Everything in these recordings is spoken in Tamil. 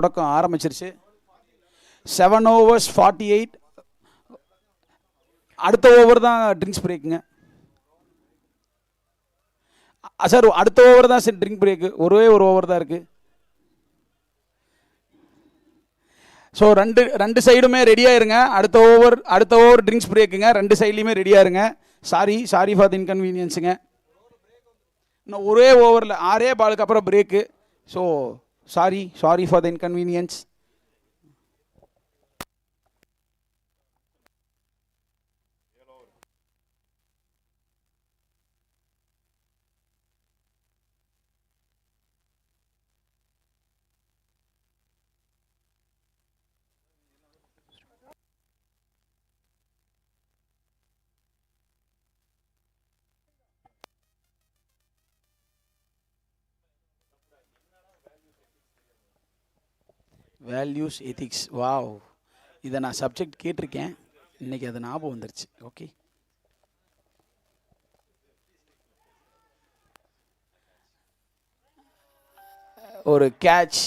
தொடக்கம் ஆரம்பிச்சிருச்சு. 7 overs 48. அடுத்த ஓவர் தான் ட்ரிங்க்ஸ் பிரேக்குங்க சார். அடுத்த ஓவர் தான் சார் ட்ரிங்க் பிரேக்கு. ஒரே ஒரு ஓவர் தான் இருக்குது. ஸோ ரெண்டு சைடுமே ரெடியாக இருங்க. அடுத்த ஓவர் ட்ரிங்க்ஸ் பிரேக்குங்க. ரெண்டு சைட்லையுமே ரெடியாக இருங்க. சாரி ஃபார் தி இன்கன்வீனியன்ஸுங்க. இன்னும் ஒரே ஓவரில் 6 பாலுக்கு அப்புறம் break. So sorry for the inconvenience. Values ethics, wow, இதை நான் சப்ஜெக்ட் கேட்டிருக்கேன். இன்றைக்கி அது ஞாபகம் வந்துருச்சு. ஓகே, ஒரு catch.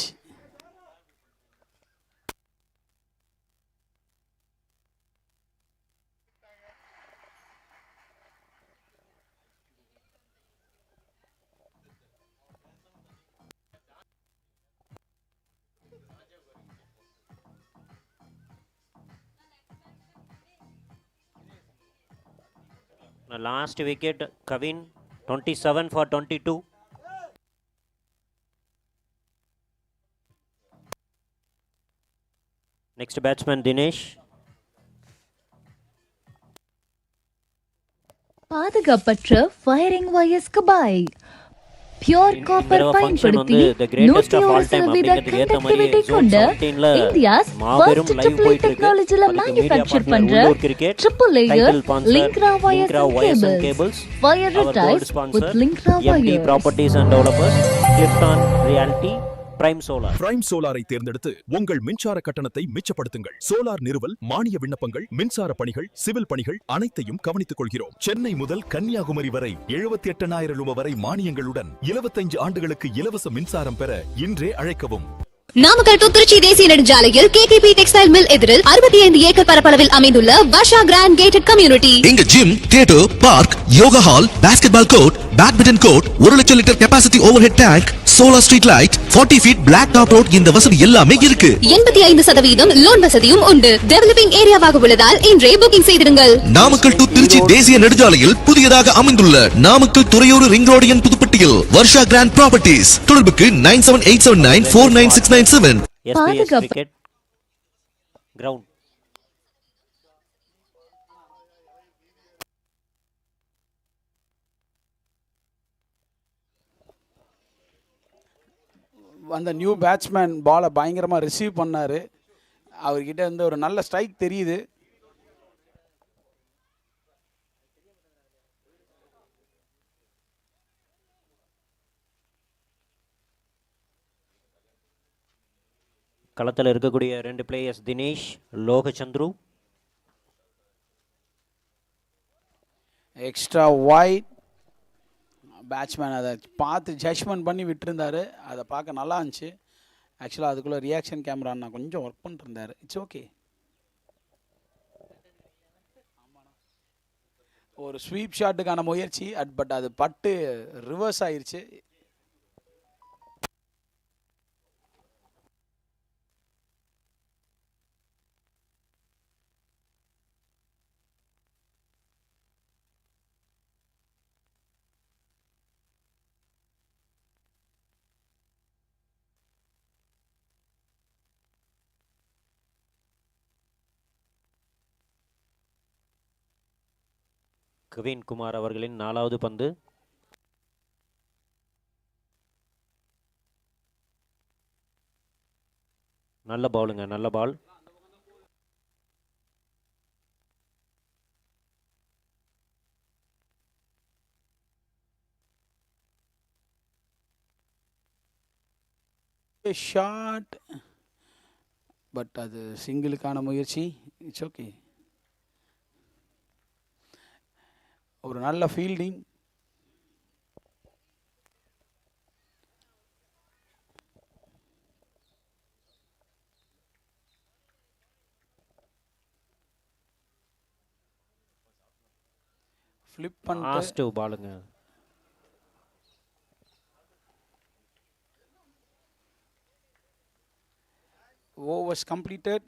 Last wicket, Kavin, 27 for 22. Next batsman, Dinesh. பாதுகாப்பற்ற ஃபயரிங் வயர்ஸ்க்கு பாய். பியூர் காப்பர் பயன்படுத்தி 101% கண்டக்டிவிட்டி கொண்ட இந்தியாஸ் ஃபர்ஸ்ட் ட்ரிபிள் டெக்னாலஜில மேனுஃபேக்சர் பண்ற triple layer லிங்க்ரா wires and cables. Fire ரிட்டைஸ் with Linkra wires. Properties and Developers, Clifton Realty, Prime Solar. Prime Solar-ஐ தேர்ந்தெடுத்து உங்கள் மின்சார கட்டணத்தை மிச்சப்படுத்துங்கள். சோலார் நிறுவல், மானிய விண்ணப்பங்கள், மின்சார பணிகள், சிவில் பணிகள் அனைத்தையும் கவனித்துக் கொள்கிறோம். சென்னை முதல் கன்னியாகுமரி வரை 78,000 ரூபாய் வரை மானியங்களுடன் 25 ஆண்டுகளுக்கு இலவச மின்சாரம் பெற இன்றே அழைக்கவும். நாமக்கல் டு திருச்சி தேசிய நெடுஞ்சாலையில் கேகேபி டெக்ஸ்டைல் மில் எதிரில் 65 ஏக்கர் பரப்பளவில் அமைந்துள்ள வர்ஷா கிராண்ட் கேட்டட் கம்யூனிட்டி. இங்க gym, theatre, park, yoga hall, basketball court, badminton court, 1 லட்சம் litre capacity overhead tank, solar street light, 40 feet black top road, இந்த வசதி எல்லாமே இருக்கு. 85% லோன் வசதியும் உண்டு. டெவலப்பிங் ஏரியாவாக உள்ளதால் இன்றே புக்கிங் செய்திருங்கள். நாமக்கல் டு திருச்சி தேசிய நெடுஞ்சாலையில் புதியதாக அமைந்துள்ள Namakkal Thuraiyur ring road N புதுப்பட்டியில் வர்ஷா கிராண்ட் ப்ராப்பர்ட்டிஸ். தொடர்புக்கு 9787949697. SBS Cricket Ground. அந்த நியூ பேட்ஸ்மேன் பாலை பயங்கரமாக ரிசீவ் பண்ணார். அவர்கிட்ட இருந்து ஒரு நல்ல ஸ்ட்ரைக் தெரியுது. களத்தில் இருக்கக்கூடிய 2 players Dinesh, Logachandru. Extra wide. Batsman அதை பார்த்து ஜட்ஜ்மெண்ட் பண்ணி விட்டுருந்தார். அதை பார்க்க நல்லா இருந்துச்சு. ஆக்சுவலாக அதுக்குள்ளே ரியாக்ஷன் கேமரா நான் கொஞ்சம் ஒர்க் பண்ணிருந்தார். It's okay. ஒரு ஸ்வீப் ஷாட்டுக்கான முயற்சி, பட் அது பட்டு ரிவர்ஸ் ஆயிடுச்சு. கவின் குமார் அவர்களின் 4வது பந்து. நல்ல பாலுங்க, நல்ல பால். ஷாட், பட் அது சிங்கிளுக்கான முயற்சி. It's okay. ஒரு நல்ல ஃபீல்டிங். ஃப்ளிப் பண்ணிட்டு லாஸ்ட் பாலுங்க. Overs completed.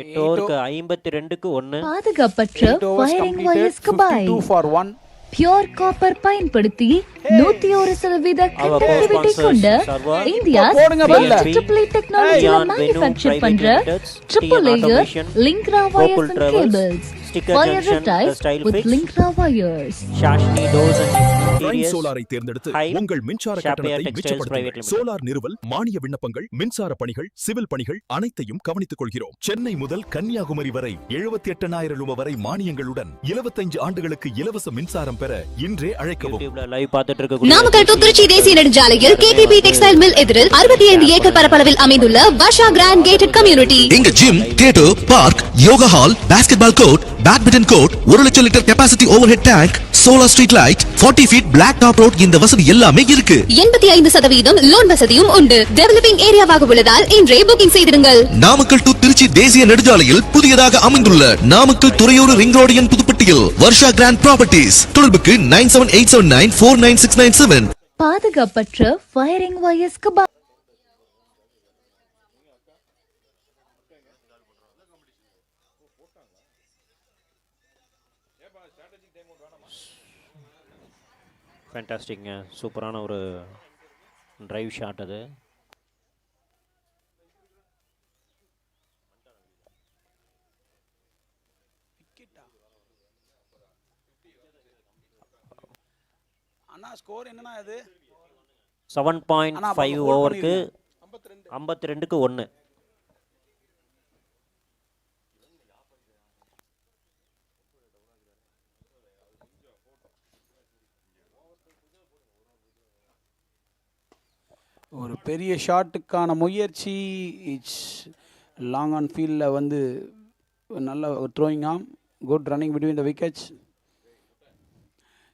எட்டு ஓவருக்கு 52க்கு 1. பாதுகாப்பற்ற 8 overs ஃபயரிங் completed, வயர்ஸ்க்கு பாய். 52 for 1. பியூர் காப்பர் பயன்படுத்தி 101% Our கண்டக்டிவிட்டி co-sponsors கொண்ட Sarva, இந்தியா போடுங்க bell. ட்ரிபிள் டெக்னாலஜில Neon, Venue மேனுஃபேக்சர் Private பண்ற Limited, triple TN layer Automation, Linkra Gokul wires and Travels, cables Sticker Wire Junction, the attached Style with Fix, Linkra wires. Shashni Doors and prime Interiors, சோலாரை தேர்ந்தெடுத்து Hype, உங்கள் மின்சார Shapia கட்டணத்தை Textiles Private மிச்சப்படுத்துங்கள். Limited. சோலார் நிறுவல் மானிய விண்ணப்பங்கள் மின்சார பணிகள் சிவில் பணிகள் அனைத்தையும் கவனித்துக் கொள்கிறோம். சென்னை முதல் கன்னியாகுமரி வரை 78,000 ரூபாய் வரை மானியங்களுடன் 25 ஆண்டுகளுக்கு இலவச மின்சாரம் பெற இன்றே அழைக்கவும். YouTubeல லைவ் பார்த்துட்டு இருக்க நாமக்கல் டு திருச்சி தேசிய நெடுஞ்சாலையில் கேகேபி டெக்ஸ்டைல் மில் எதிரில் 65 ஏக்கர் பரப்பளவில் அமைந்துள்ள வர்ஷா கிராண்ட் கேட்டட் கம்யூனிட்டி. இங்க gym, theatre, park, yoga hall, basketball court, badminton court, 1 லட்சம் litre capacity overhead tank, solar street light, 40 feet black top road இந்த வசதி எல்லாமே இருக்கு. 85% லோன் வசதியும் உண்டு. டெவலப்பிங் ஏரியாவாக உள்ளதால் இன்றே புக்கிங் செய்திடுங்கள். நாமக்கல் டு திருச்சி தேசிய நெடுஞ்சாலையில் புதியதாக அமைந்துள்ள Namakkal Thuraiyur ring road N புதுப்பட்டியில் வர்ஷா கிராண்ட் ப்ராப்பர்ட்டிஸ். தொடர்புக்கு 9787949697. பாதுகாப்பற்ற ஃபயரிங் வயர்ஸ்க்கு பாய். ஃபேண்டாஸ்டிக்ங்க. சூப்பரான ஒரு டிரைவ் ஷாட் அது. அண்ணா ஸ்கோர் என்னன்னா இது? 7.5 ஓவருக்கு 52க்கு 1. ஒரு பெரிய ஷாட்டுக்கான முயற்சி. இட்ஸ் லாங் ஆன் ஃபீல்டில் வந்து நல்ல த்ரோயிங் ஆம், good running between the wickets.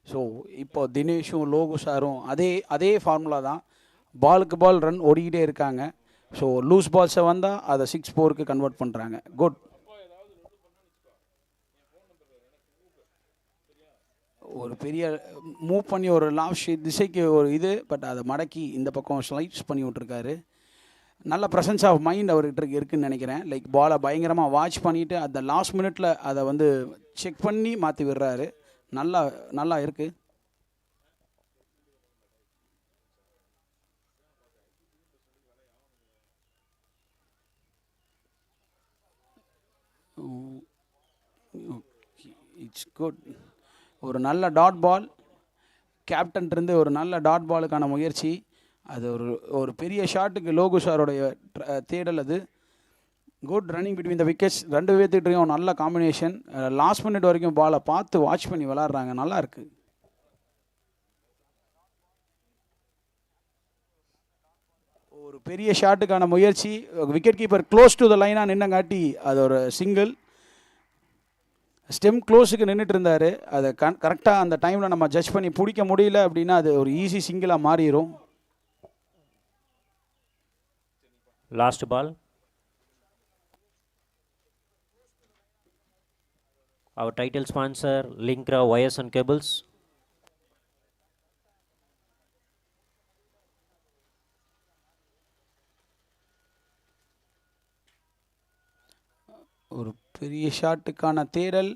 So இப்போ தினேஷும் லோகு சாரும் அதே ஃபார்முலா தான். பாலுக்கு பால் ரன் ஓடிக்கிட்டே இருக்காங்க. ஸோ லூஸ் பால்ஸை வந்தால் அதை 6-4க்கு கன்வெர்ட் பண்ணுறாங்க. குட். ஒரு பெரிய மூவ் பண்ணி ஒரு லாஸ்ட் திசைக்கு ஒரு இது, பட் அதை மடக்கி இந்த பக்கம் ஸ்லைட்ஸ் பண்ணி விட்ருக்காரு. நல்ல ப்ரெசன்ஸ் ஆஃப் மைண்ட் அவர்கிட்ட இருக்குதுன்னு நினைக்கிறேன். லைக் பாலை பயங்கரமாக வாட்ச் பண்ணிவிட்டு அந்த லாஸ்ட் மினிட்ல அதை வந்து செக் பண்ணி மாற்றி விடுறாரு. நல்லா இருக்குது. It's good. ஒரு நல்ல டாட் பால் கேப்டன் இருந்து ஒரு நல்ல டாட் பாலுக்கான முயற்சி. அது ஒரு பெரிய ஷாட்டுக்கு லோகு சாரோடைய தேடல். அது good running between the wickets. 2 பேர்த்திட்டையும் நல்ல காம்பினேஷன். லாஸ்ட் மினிட் வரைக்கும் பாலை பார்த்து வாட்ச் பண்ணி விளாட்றாங்க. நல்லா இருக்குது. ஒரு பெரிய ஷாட்டுக்கான முயற்சி. Wicket keeper close to the லைனாக நின்னங்காட்டி அது ஒரு சிங்கிள். ஸ்டெம் க்ளோஸுக்கு நின்றுட்டு இருந்தார். அதை கரெக்டாக அந்த டைமில் நம்ம ஜட்ஜ் பண்ணி பிடிக்க முடியல அப்படின்னா அது ஒரு ஈஸி சிங்கிளாக மாறிடும். Last ball. Our title sponsor Linkra Wires and Cables. ஒரு பெரிய ஷாட்டுக்கான தேடல்.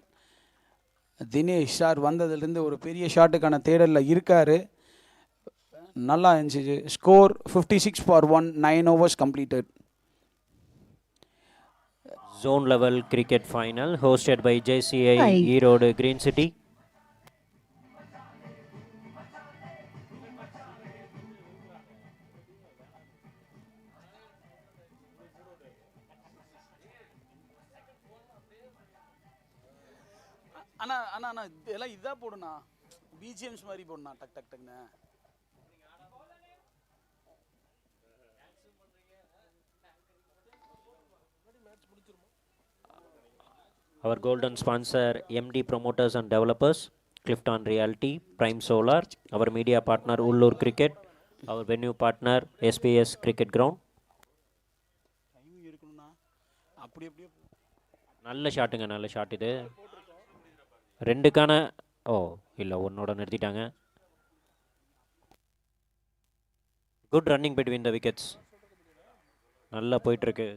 தினேஷ் சார் வந்ததுலேருந்து ஒரு பெரிய ஷாட்டுக்கான தேடலில் இருக்கார். நல்லா இருந்துச்சு. Score 56 for 1, 9 overs completed. Zone level cricket final hosted by JCI Erode Green City. அண்ணா இதெல்லாம் இதாக போடுண்ணா, பிஜிஎம்ஸ் மாதிரி போடுண்ணா, டக் டக் டக்னு. Our golden sponsor MD Promoters and Developers, Clifton Realty, Prime Solar, our media partner Ullur Cricket, our venue partner SPS Cricket Ground. அப்படி அப்படியே நல்ல ஷாட்டுங்க, நல்ல ஷாட் இது. 2க்கான ஓ இல்லை, ஒன்னோட நிறுத்திட்டாங்க. Good running between the wickets. நல்லா போயிட்டுருக்கு.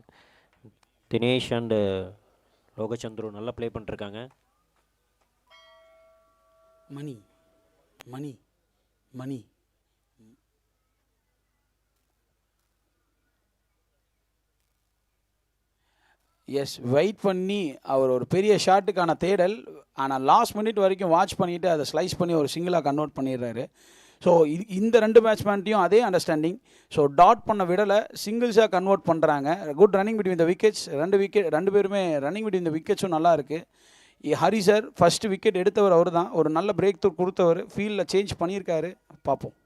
தினேஷ் அண்டு லோகச்சந்துரு நல்லா ப்ளே பண்ணிருக்காங்க. மணி மணி மணி எஸ், வெயிட் பண்ணி அவர் ஒரு பெரிய ஷாட்டுக்கான தேடல். ஆனால் லாஸ்ட் மினிட் வரைக்கும் வாட்ச் பண்ணிவிட்டு அதை ஸ்லைஸ் பண்ணி ஒரு சிங்கிளாக கன்வெர்ட் பண்ணிடுறாரு. ஸோ இந்த 2 பேட்ஸ்மேன்ட்டையும் அதே அண்டர்ஸ்டாண்டிங். ஸோ டாட் பண்ண விடலை, சிங்கிள்ஸாக கன்வெர்ட் பண்ணுறாங்க. Good running between the wickets. 2 பேருமே ரன்னிங் பிட்வீன் த விக்கெட்ஸும் நல்லா இருக்குது. ஹரி சார் ஃபஸ்ட்டு விக்கெட் எடுத்தவர் அவர் தான். ஒரு நல்ல பிரேக் த்ரூ கொடுத்தவர், ஃபீல்டில் சேஞ்ச் பண்ணியிருக்காரு. பார்ப்போம்.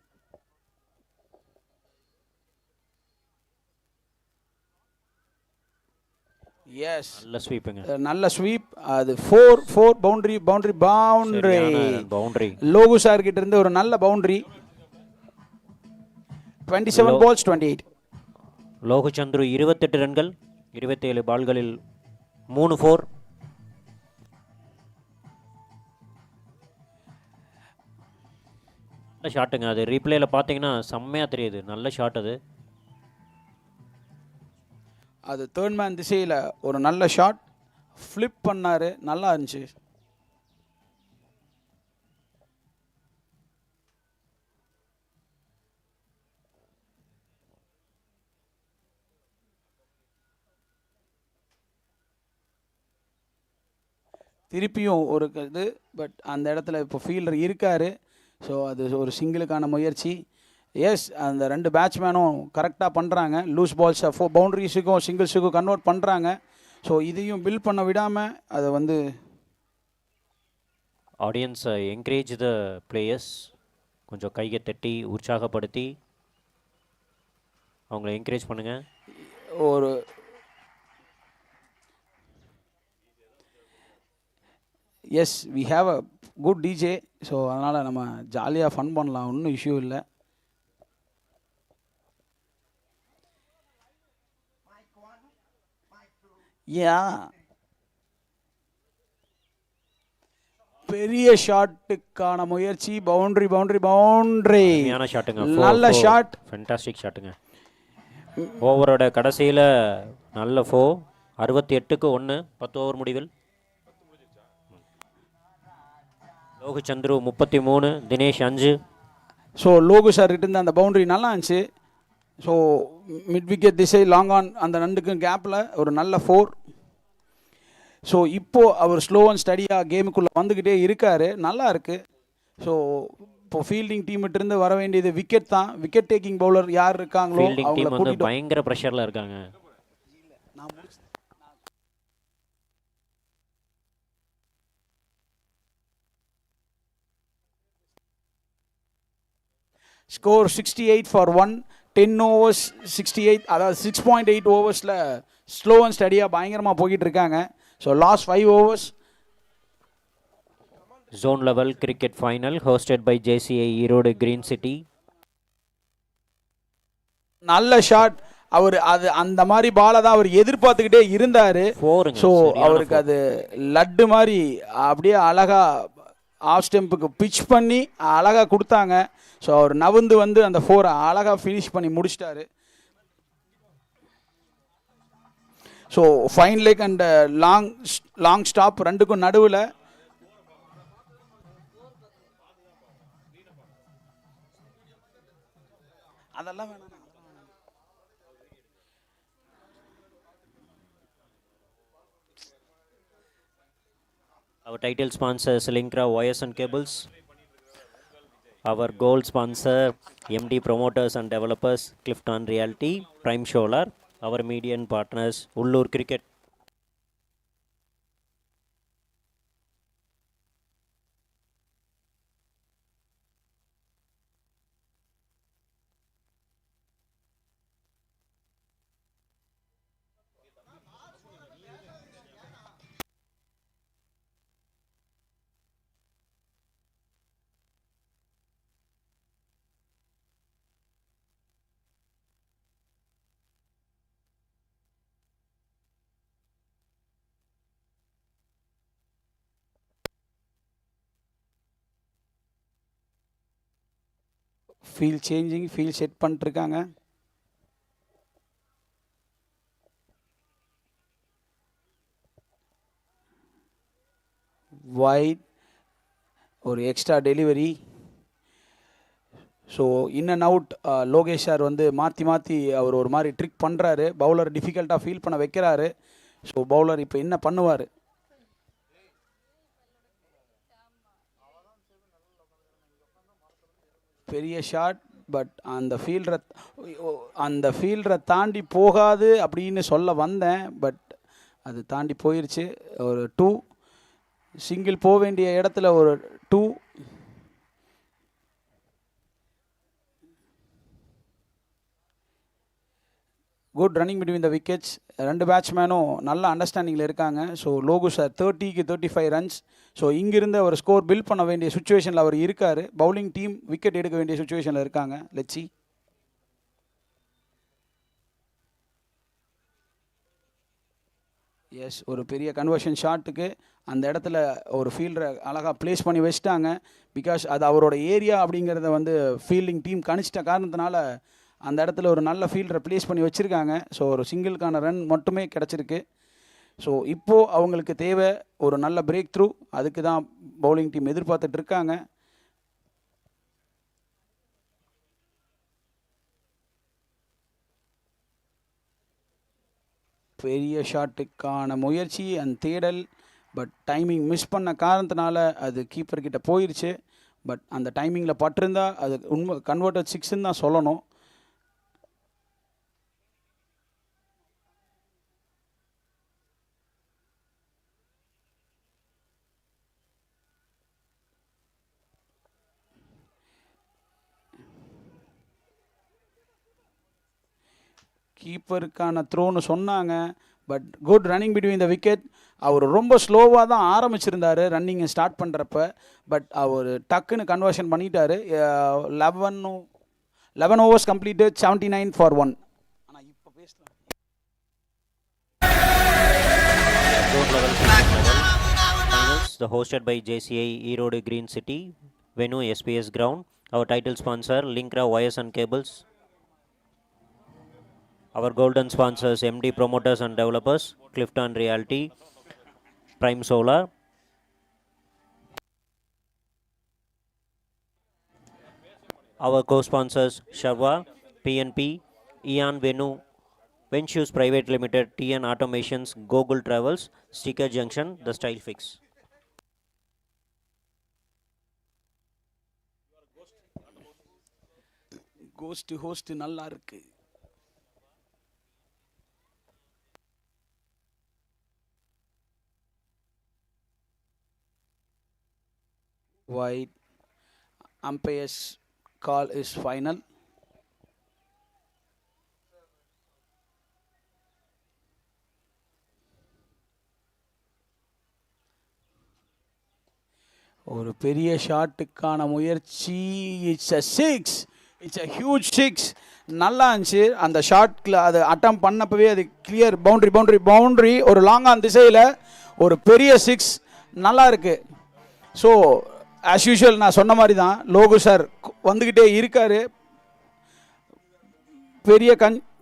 எஸ், நல்ல ஸ்வீப்புங்க. நல்ல ஸ்வீப். அது 4 boundary boundary boundary boundary. Logu sir கிட்ட இருந்து ஒரு நல்ல பவுண்டரி. 27 balls 28. லோகச்சந்துரு 28 ரன்கள் 27 பால்களில் 3 4. நல்ல ஷாட்டுங்க. அது ரீப்ளேயில் பார்த்தீங்கன்னா செம்மையாக தெரியுது. நல்ல ஷாட் அது. அது தேர்ட் மேன் திசையில் ஒரு நல்ல ஷாட் ஃப்ளிப் பண்ணார், நல்லா இருந்துச்சு. திருப்பியும் ஒரு இது, பட் அந்த இடத்துல இப்போ ஃபீல்டர் இருக்கார். ஸோ அது ஒரு சிங்கிளுக்கான முயற்சி. எஸ், அந்த 2 பேட்ஸ்மேனும் கரெக்டாக பண்ணுறாங்க. லூஸ் பால்ஸை பவுண்டரிஸுக்கும் சிங்கிள்ஸுக்கும் கன்வெர்ட் பண்ணுறாங்க. ஸோ இதையும் பில்ட் பண்ண விடாமல் அதை வந்து ஆடியன்ஸ் என்கரேஜ் த பிளேயர்ஸ். கொஞ்சம் கையை தட்டி உற்சாகப்படுத்தி அவங்கள என்கரேஜ் பண்ணுங்கள். ஒரு yes, we have a good DJ. So அதனால் நம்ம ஜாலியாக ஃபன் பண்ணலாம், ஒன்றும் இஷ்யூ இல்லை. பெரிய ஷாட்டுக்கான முயற்சி. Boundary boundary boundary. ஷாட்டுங்க. நல்ல ஷாட், ஃபென்டாஸ்டிக் ஷாட்டுங்க. ஓவரோட கடைசியில் நல்ல 4. 68க்கு 1 10 ஓவர் முடிவில். லோகச்சந்துரு 33, தினேஷ் 5. ஸோ லோகு சார் கிட்ட இருந்த அந்த பவுண்டரி நல்லா இருந்துச்சு. ஸோ மிட் விக்கெட் திசை லாங் ஆன் அந்த 2க்கும் கேப்பில் ஒரு நல்ல 4. ஸோ இப்போது அவர் ஸ்லோ அண்ட் ஸ்டடியாக கேமுக்குள்ளே வந்துக்கிட்டே இருக்கார், நல்லா இருக்குது. ஸோ இப்போ ஃபீல்டிங் டீம்கிட்டேருந்து வர வேண்டியது விக்கெட் தான். விக்கெட் டேக்கிங் பவுலர் யார் இருக்காங்களோ ஃபீல்டிங் அவங்கள டீம் வந்து கூட்டிட்டு பயங்கர ப்ரெஷரில் இருக்காங்க. Score 68 for 1. 10 overs 68, அதாவது 6.8 ஓவர்ஸில் ஸ்லோ அண்ட் ஸ்டடியாக பயங்கரமாக போய்கிட்டு இருக்காங்க. So last 5 overs. Zone level cricket final hosted by JCI Erode Green City. நல்ல ஷாட். அவர் அது அந்த மாதிரி பாலை தான் அவர் எதிர்பார்த்துக்கிட்டே இருந்தார். ஸோ அவருக்கு அது லட்டு மாதிரி அப்படியே அழகாக ஆஃப் ஸ்டெம்புக்கு பிச் பண்ணி அழகாக கொடுத்தாங்க. ஸோ அவர் நவுந்து வந்து அந்த 4 அழகாக ஃபினிஷ் பண்ணி முடிச்சிட்டாரு. So fine leg and long stop 2க்கும் நடுவில். அதெல்லாம் வேணாம். Our title sponsor Slinkra Wires and Cables. Our gold sponsor MD Promoters and Developers Clifton Realty, Prime Solar. Our median partners Ullur Cricket. Feel changing, feel set பண்ணிட்டுருக்காங்க. வைட் ஒரு extra delivery. So in and out Lokesh sir வந்து மாற்றி மாற்றி அவர் ஒரு மாதிரி ட்ரிக் பண்ணுறாரு, பவுலர் டிஃபிகல்ட்டாக ஃபீல் பண்ண வைக்கிறாரு. ஸோ பவுலர் இப்போ என்ன பண்ணுவார்? பெரிய ஷாட், பட் அந்த ஃபீல்டரை தாண்டி போகாது அப்படின்னு சொல்ல வந்தேன், பட் அது தாண்டி போயிடுச்சு. ஒரு 2 சிங்கிள் போக வேண்டிய இடத்துல ஒரு 2. Good running between the wickets. 2 பேட்ஸ்மேனும் நல்ல அண்டர்ஸ்டாண்டிங்கில் இருக்காங்க. ஸோ லோகு சார் 30க்கு 35 ரன்ஸ். ஸோ இங்கிருந்து அவர் ஸ்கோர் பில்ட் பண்ண வேண்டிய சுச்சுவேஷனில் அவர் இருக்கார். பவுலிங் டீம் விக்கெட் எடுக்க வேண்டிய சுச்சுவேஷனில் இருக்காங்க. Let's see. எஸ், ஒரு பெரிய கன்வர்ஷன் ஷாட்டுக்கு அந்த இடத்துல ஒரு ஃபீல்டரை அழகாக ப்ளேஸ் பண்ணி வச்சுட்டாங்க. பிகாஸ் அது அவரோட ஏரியா அப்படிங்கிறத வந்து ஃபீல்டிங் டீம் கணிச்சிட்ட காரணத்தினால அந்த இடத்துல ஒரு நல்ல ஃபீல்டரை ப்ளேஸ் பண்ணி வச்சுருக்காங்க. ஸோ ஒரு சிங்கிளுக்கான ரன் மட்டுமே கிடச்சிருக்கு. ஸோ இப்போது அவங்களுக்கு தேவை ஒரு நல்ல பிரேக் த்ரூ. அதுக்கு தான் பவுலிங் டீம் எதிர்பார்த்துட்டு இருக்காங்க. பெரிய ஷாட்டுக்கான முயற்சி அண்ட் தேடல், பட் டைமிங் மிஸ் பண்ண காரணத்தினால அது கீப்பர்கிட்ட போயிடுச்சு. பட் அந்த டைமிங்கில் பட்டிருந்தா அது உண்மை கன்வெர்ட்டட் 6ன்னு தான் சொல்லணும். கீப்பருக்கான த்ரோன்னு சொன்னாங்க, but good running between the wicket. அவர் ரொம்ப ஸ்லோவாக தான் ஆரம்பிச்சிருந்தார் ரன்னிங்கை ஸ்டார்ட் பண்ணுறப்ப, பட் அவர் டக்குன்னு கன்வர்ஷன் பண்ணிட்டார். 11 overs completed, 79 for 1. ஆனால் இப்போ பேசலாம். The hosted by JCI Erode Green City, Venue SPS Ground. Our title sponsor Linkra Wires and Cables. Our golden sponsors MD Promoters and Developers, Clifton Realty, Prime Solar. Our co-sponsors Sharwa, PNP, Ian Venu, Ventures Private Limited, TN Automations, Google Travels, Sticker Junction, The Style Fix. Ghost host நல்லா இருக்கு. Wide. Umpire's call is final. ஒரு பெரிய ஷாட்டுக்கான முயற்சி. It's a 6. It's a huge 6. நல்லா இருந்துச்சு அந்த ஷாட்டில். அது அட்டம் பண்ணப்பவே அது கிளியர் பவுண்ட்ரி ஒரு லாங்கான திசையில் ஒரு பெரிய 6. நல்லா இருக்குது. ஸோ ஆஸ் யூஷுவல் நான் சொன்ன மாதிரி தான் லோகு சார் வந்துக்கிட்டே இருக்கார்.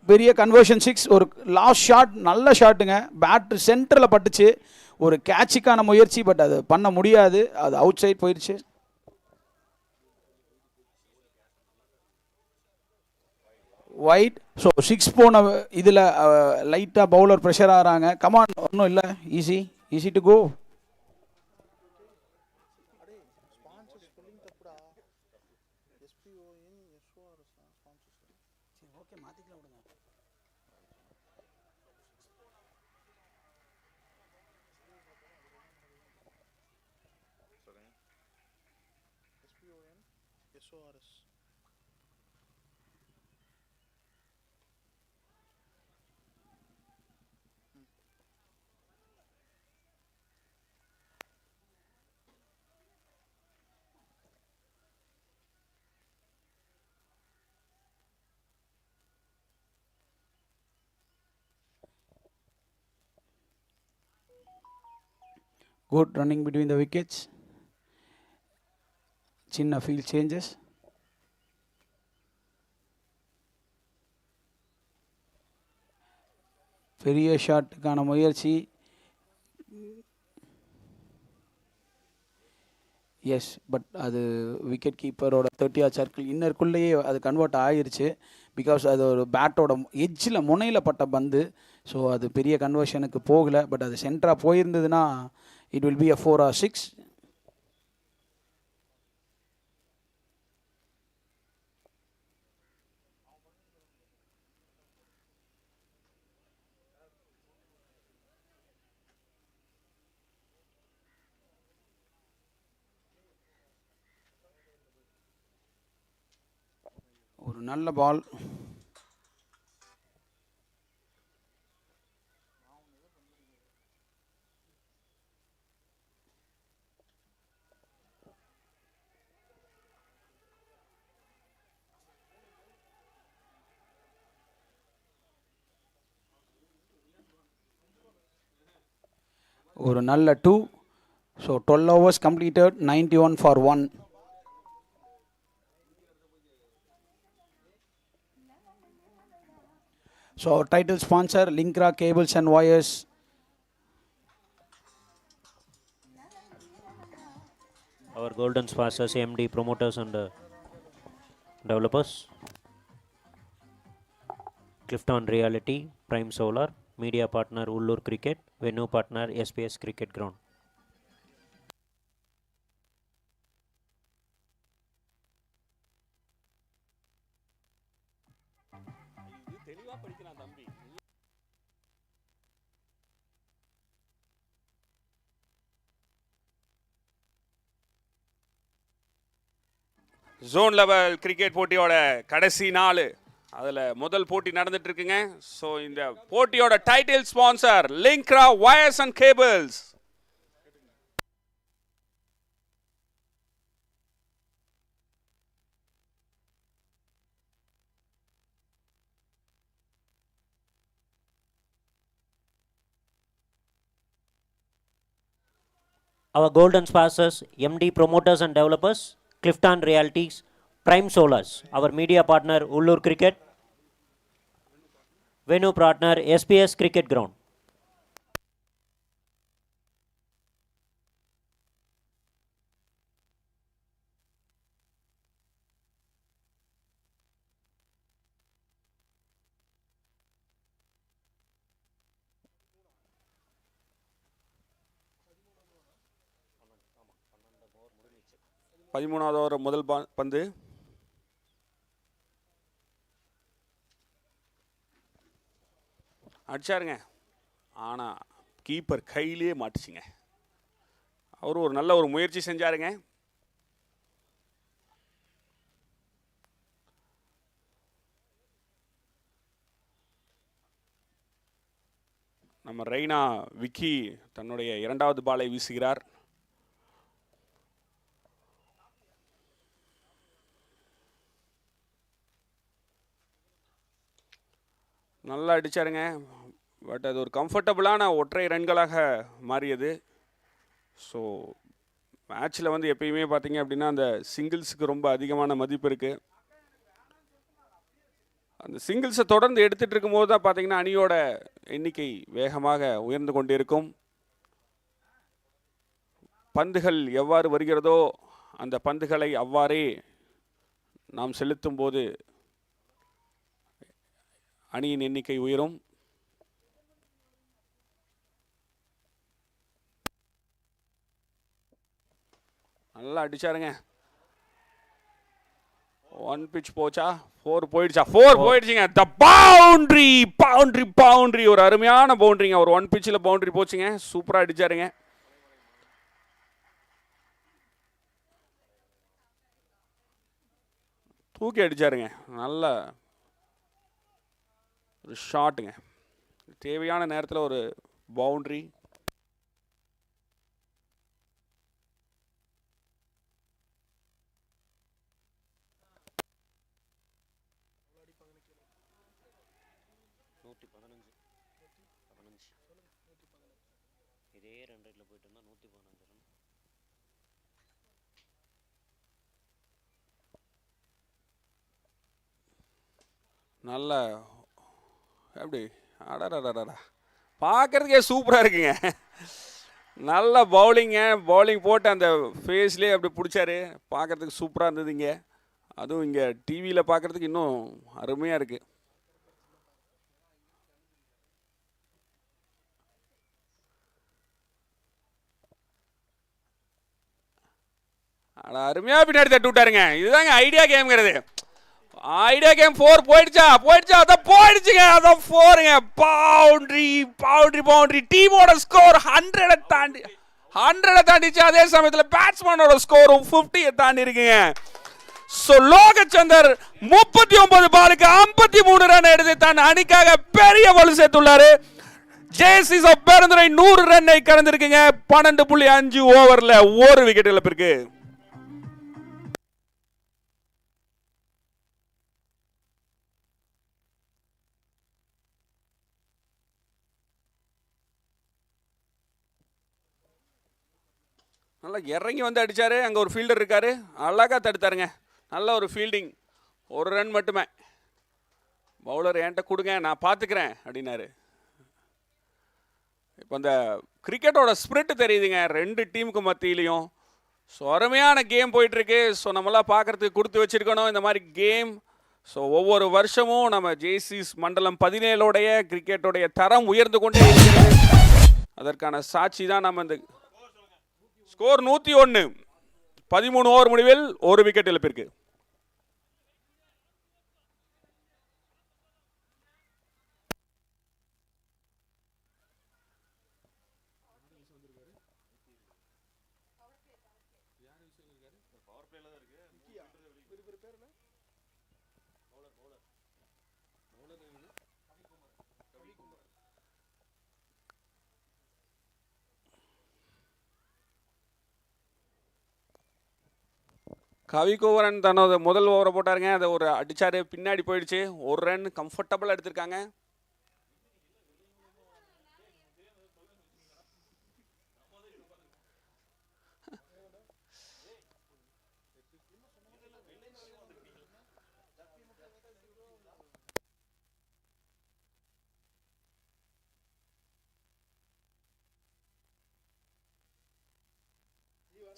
பெரிய கன்வர்ஷன் 6. ஒரு லாஸ்ட் ஷாட் நல்ல ஷாட்டுங்க. பேட் சென்டரில் பட்டுச்சு. ஒரு கேட்சுக்கான முயற்சி, பட் அது பண்ண முடியாது. அது அவுட் சைட் போயிடுச்சு. வைட். ஸோ 6 போன இதில் லைட்டாக பவுலர் ப்ரெஷர் ஆகிறாங்க. கமான், ஒன்றும் இல்லை, easy to go. Good running between the wickets. சின்ன field changes. பெரிய ஷாட்டுக்கான முயற்சி. எஸ், பட் அது விக்கெட் கீப்பரோட 30th சர்க்கிள் இன்னருக்குள்ளேயே அது கன்வெர்ட் ஆயிருச்சு. பிகாஸ் அது ஒரு பேட்டோட எட்ஜில் முனையில் பட்ட பந்து. ஸோ அது பெரிய கன்வர்ஷனுக்கு போகலை. பட் அது சென்டராக போயிருந்ததுன்னா it will be a 4 or 6. ஒரு நல்ல பால். ஒரு நல்ல 2. So 12 overs completed, 91 for 1. So our title sponsor Linkra Cables and Wires. Our golden sponsors MD Promoters and Developers, Clifton Realty, Prime Solar, media partner Ullur Cricket, venue partner SPS Cricket Ground. Zone level cricket போட்டியோட கடைசி நாள், அதில் முதல் போட்டி நடந்துட்டு இருக்குங்க. ஸோ இந்த போட்டியோட title sponsor Linkra wires and cables. Our golden sponsors MD Promoters and Developers, Clifton Realties, Prime Solars, our media partner Ullur Cricket, venue partner SPS Cricket Ground. பதிமூணாவது ஓவர் முதல் பந்து. அடிச்சாருங்க, ஆனால் கீப்பர் கையிலே மாட்டுச்சுங்க. அவர் ஒரு நல்ல ஒரு முயற்சி செஞ்சாருங்க. நம்ம ரெய்னா விக்கி தன்னுடைய 2வது பாலை வீசுகிறார். நல்லா அடித்தாருங்க, பட் அது ஒரு கம்ஃபர்டபுளான ஒற்றை ரன்களாக மாறியது. ஸோ மேட்ச்சில் வந்து எப்பயுமே பார்த்தீங்க அப்படின்னா அந்த சிங்கிள்ஸுக்கு ரொம்ப அதிகமான மதிப்பு இருக்குது. அந்த சிங்கிள்ஸை தொடர்ந்து எடுத்துகிட்டு இருக்கும்போது தான் பார்த்தீங்கன்னா அணியோட எண்ணிக்கை வேகமாக உயர்ந்து கொண்டிருக்கும். பந்துகள் எவ்வாறு வருகிறதோ அந்த பந்துகளை அவ்வாறே நாம் செலுத்தும் போது அணியின் எண்ணிக்கை உயரும். நல்லா அடிச்சாருங்க. 1 pitch போச்சா, 4 போயிடுச்சா, 4 போயிடுச்சுங்க. த பவுண்டரி பவுண்டரி பவுண்டரி, ஒரு அருமையான பவுண்டரிங்க. ஒரு 1 pitchல பவுண்டரி போச்சுங்க. சூப்பராக அடிச்சாருங்க. தூக்கி அடிச்சாருங்க. நல்ல ஒரு ஷாட்டுங்க. தேவையான நேரத்தில் ஒரு பவுண்டரி. நல்ல எப்படி அடடா பார்க்குறதுக்கே சூப்பராக இருக்குங்க. நல்ல பவுலிங் போட்டு அந்த ஃபேஸ்லேயே அப்படி பிடிச்சாரு. பார்க்குறதுக்கு சூப்பராக இருந்ததுங்க. அதுவும் இங்கே டிவியில் பார்க்குறதுக்கு இன்னும் அருமையாக இருக்குது. அருமையாக பின்னாடி தட்டி விட்டாருங்க. இதுதாங்க ஐடியா கேம்ங்கிறது. ஐடியா கேம் 4 போயிடுச்சா அதான் போயிடுச்சுங்க. அதான் 4ங்க. பவுண்டரி டீமோட ஸ்கோர் 100 தாண்டிச்சு. அதே சமயத்தில் பேட்ஸ்மேனோட ஸ்கோரும் 50 தாண்டி இருக்குங்க. ஸோ லோகச்சந்தர் 39 பாலுக்கு 53 ரன் எடுத்து தன் அணிக்காக பெரிய வலு சேர்த்துள்ளாரு. ஜேசிஸ் ஆஃப் பெருந்துறை 100 ரன்னை கடந்திருக்குங்க. 12.5 ஓவரில் 1 விக்கெட் இழப்பிற்கு. நல்லா இறங்கி வந்து அடித்தார். அங்கே ஒரு ஃபீல்டர் இருக்கார், அழகாக தடுத்தாருங்க. நல்ல ஒரு ஃபீல்டிங். 1 ரன் மட்டுமே. பவுலர் என்கிட்ட கொடுங்க, நான் பார்த்துக்கிறேன் அப்படின்னாரு. இப்போ அந்த கிரிக்கெட்டோட ஸ்பிரிட் தெரியுதுங்க 2 டீமுக்கு மத்தியிலையும். ஸோ அருமையான கேம் போயிட்டுருக்கு. ஸோ நம்மளாம் பார்க்குறதுக்கு கொடுத்து வச்சுருக்கணும் இந்த மாதிரி கேம். ஸோ ஒவ்வொரு வருஷமும் நம்ம ஜேசிஸ் மண்டலம் 17உடைய கிரிக்கெட்டோடைய தரம் உயர்ந்து கொண்டே இருக்கிறது. அதற்கான சாட்சி தான் நம்ம இந்த ஸ்கோர் 101. 13 ஓவர் முடிவில் 1 விக்கெட் இழப்பிற்கு. கவிகோவரன் தன்னோட முதல் ஓவரை போட்டாருங்க. அதை ஒரு அடிச்சாரு, பின்னாடி போயிடுச்சு. 1 ரன் கம்ஃபர்டபுளாக எடுத்திருக்காங்க.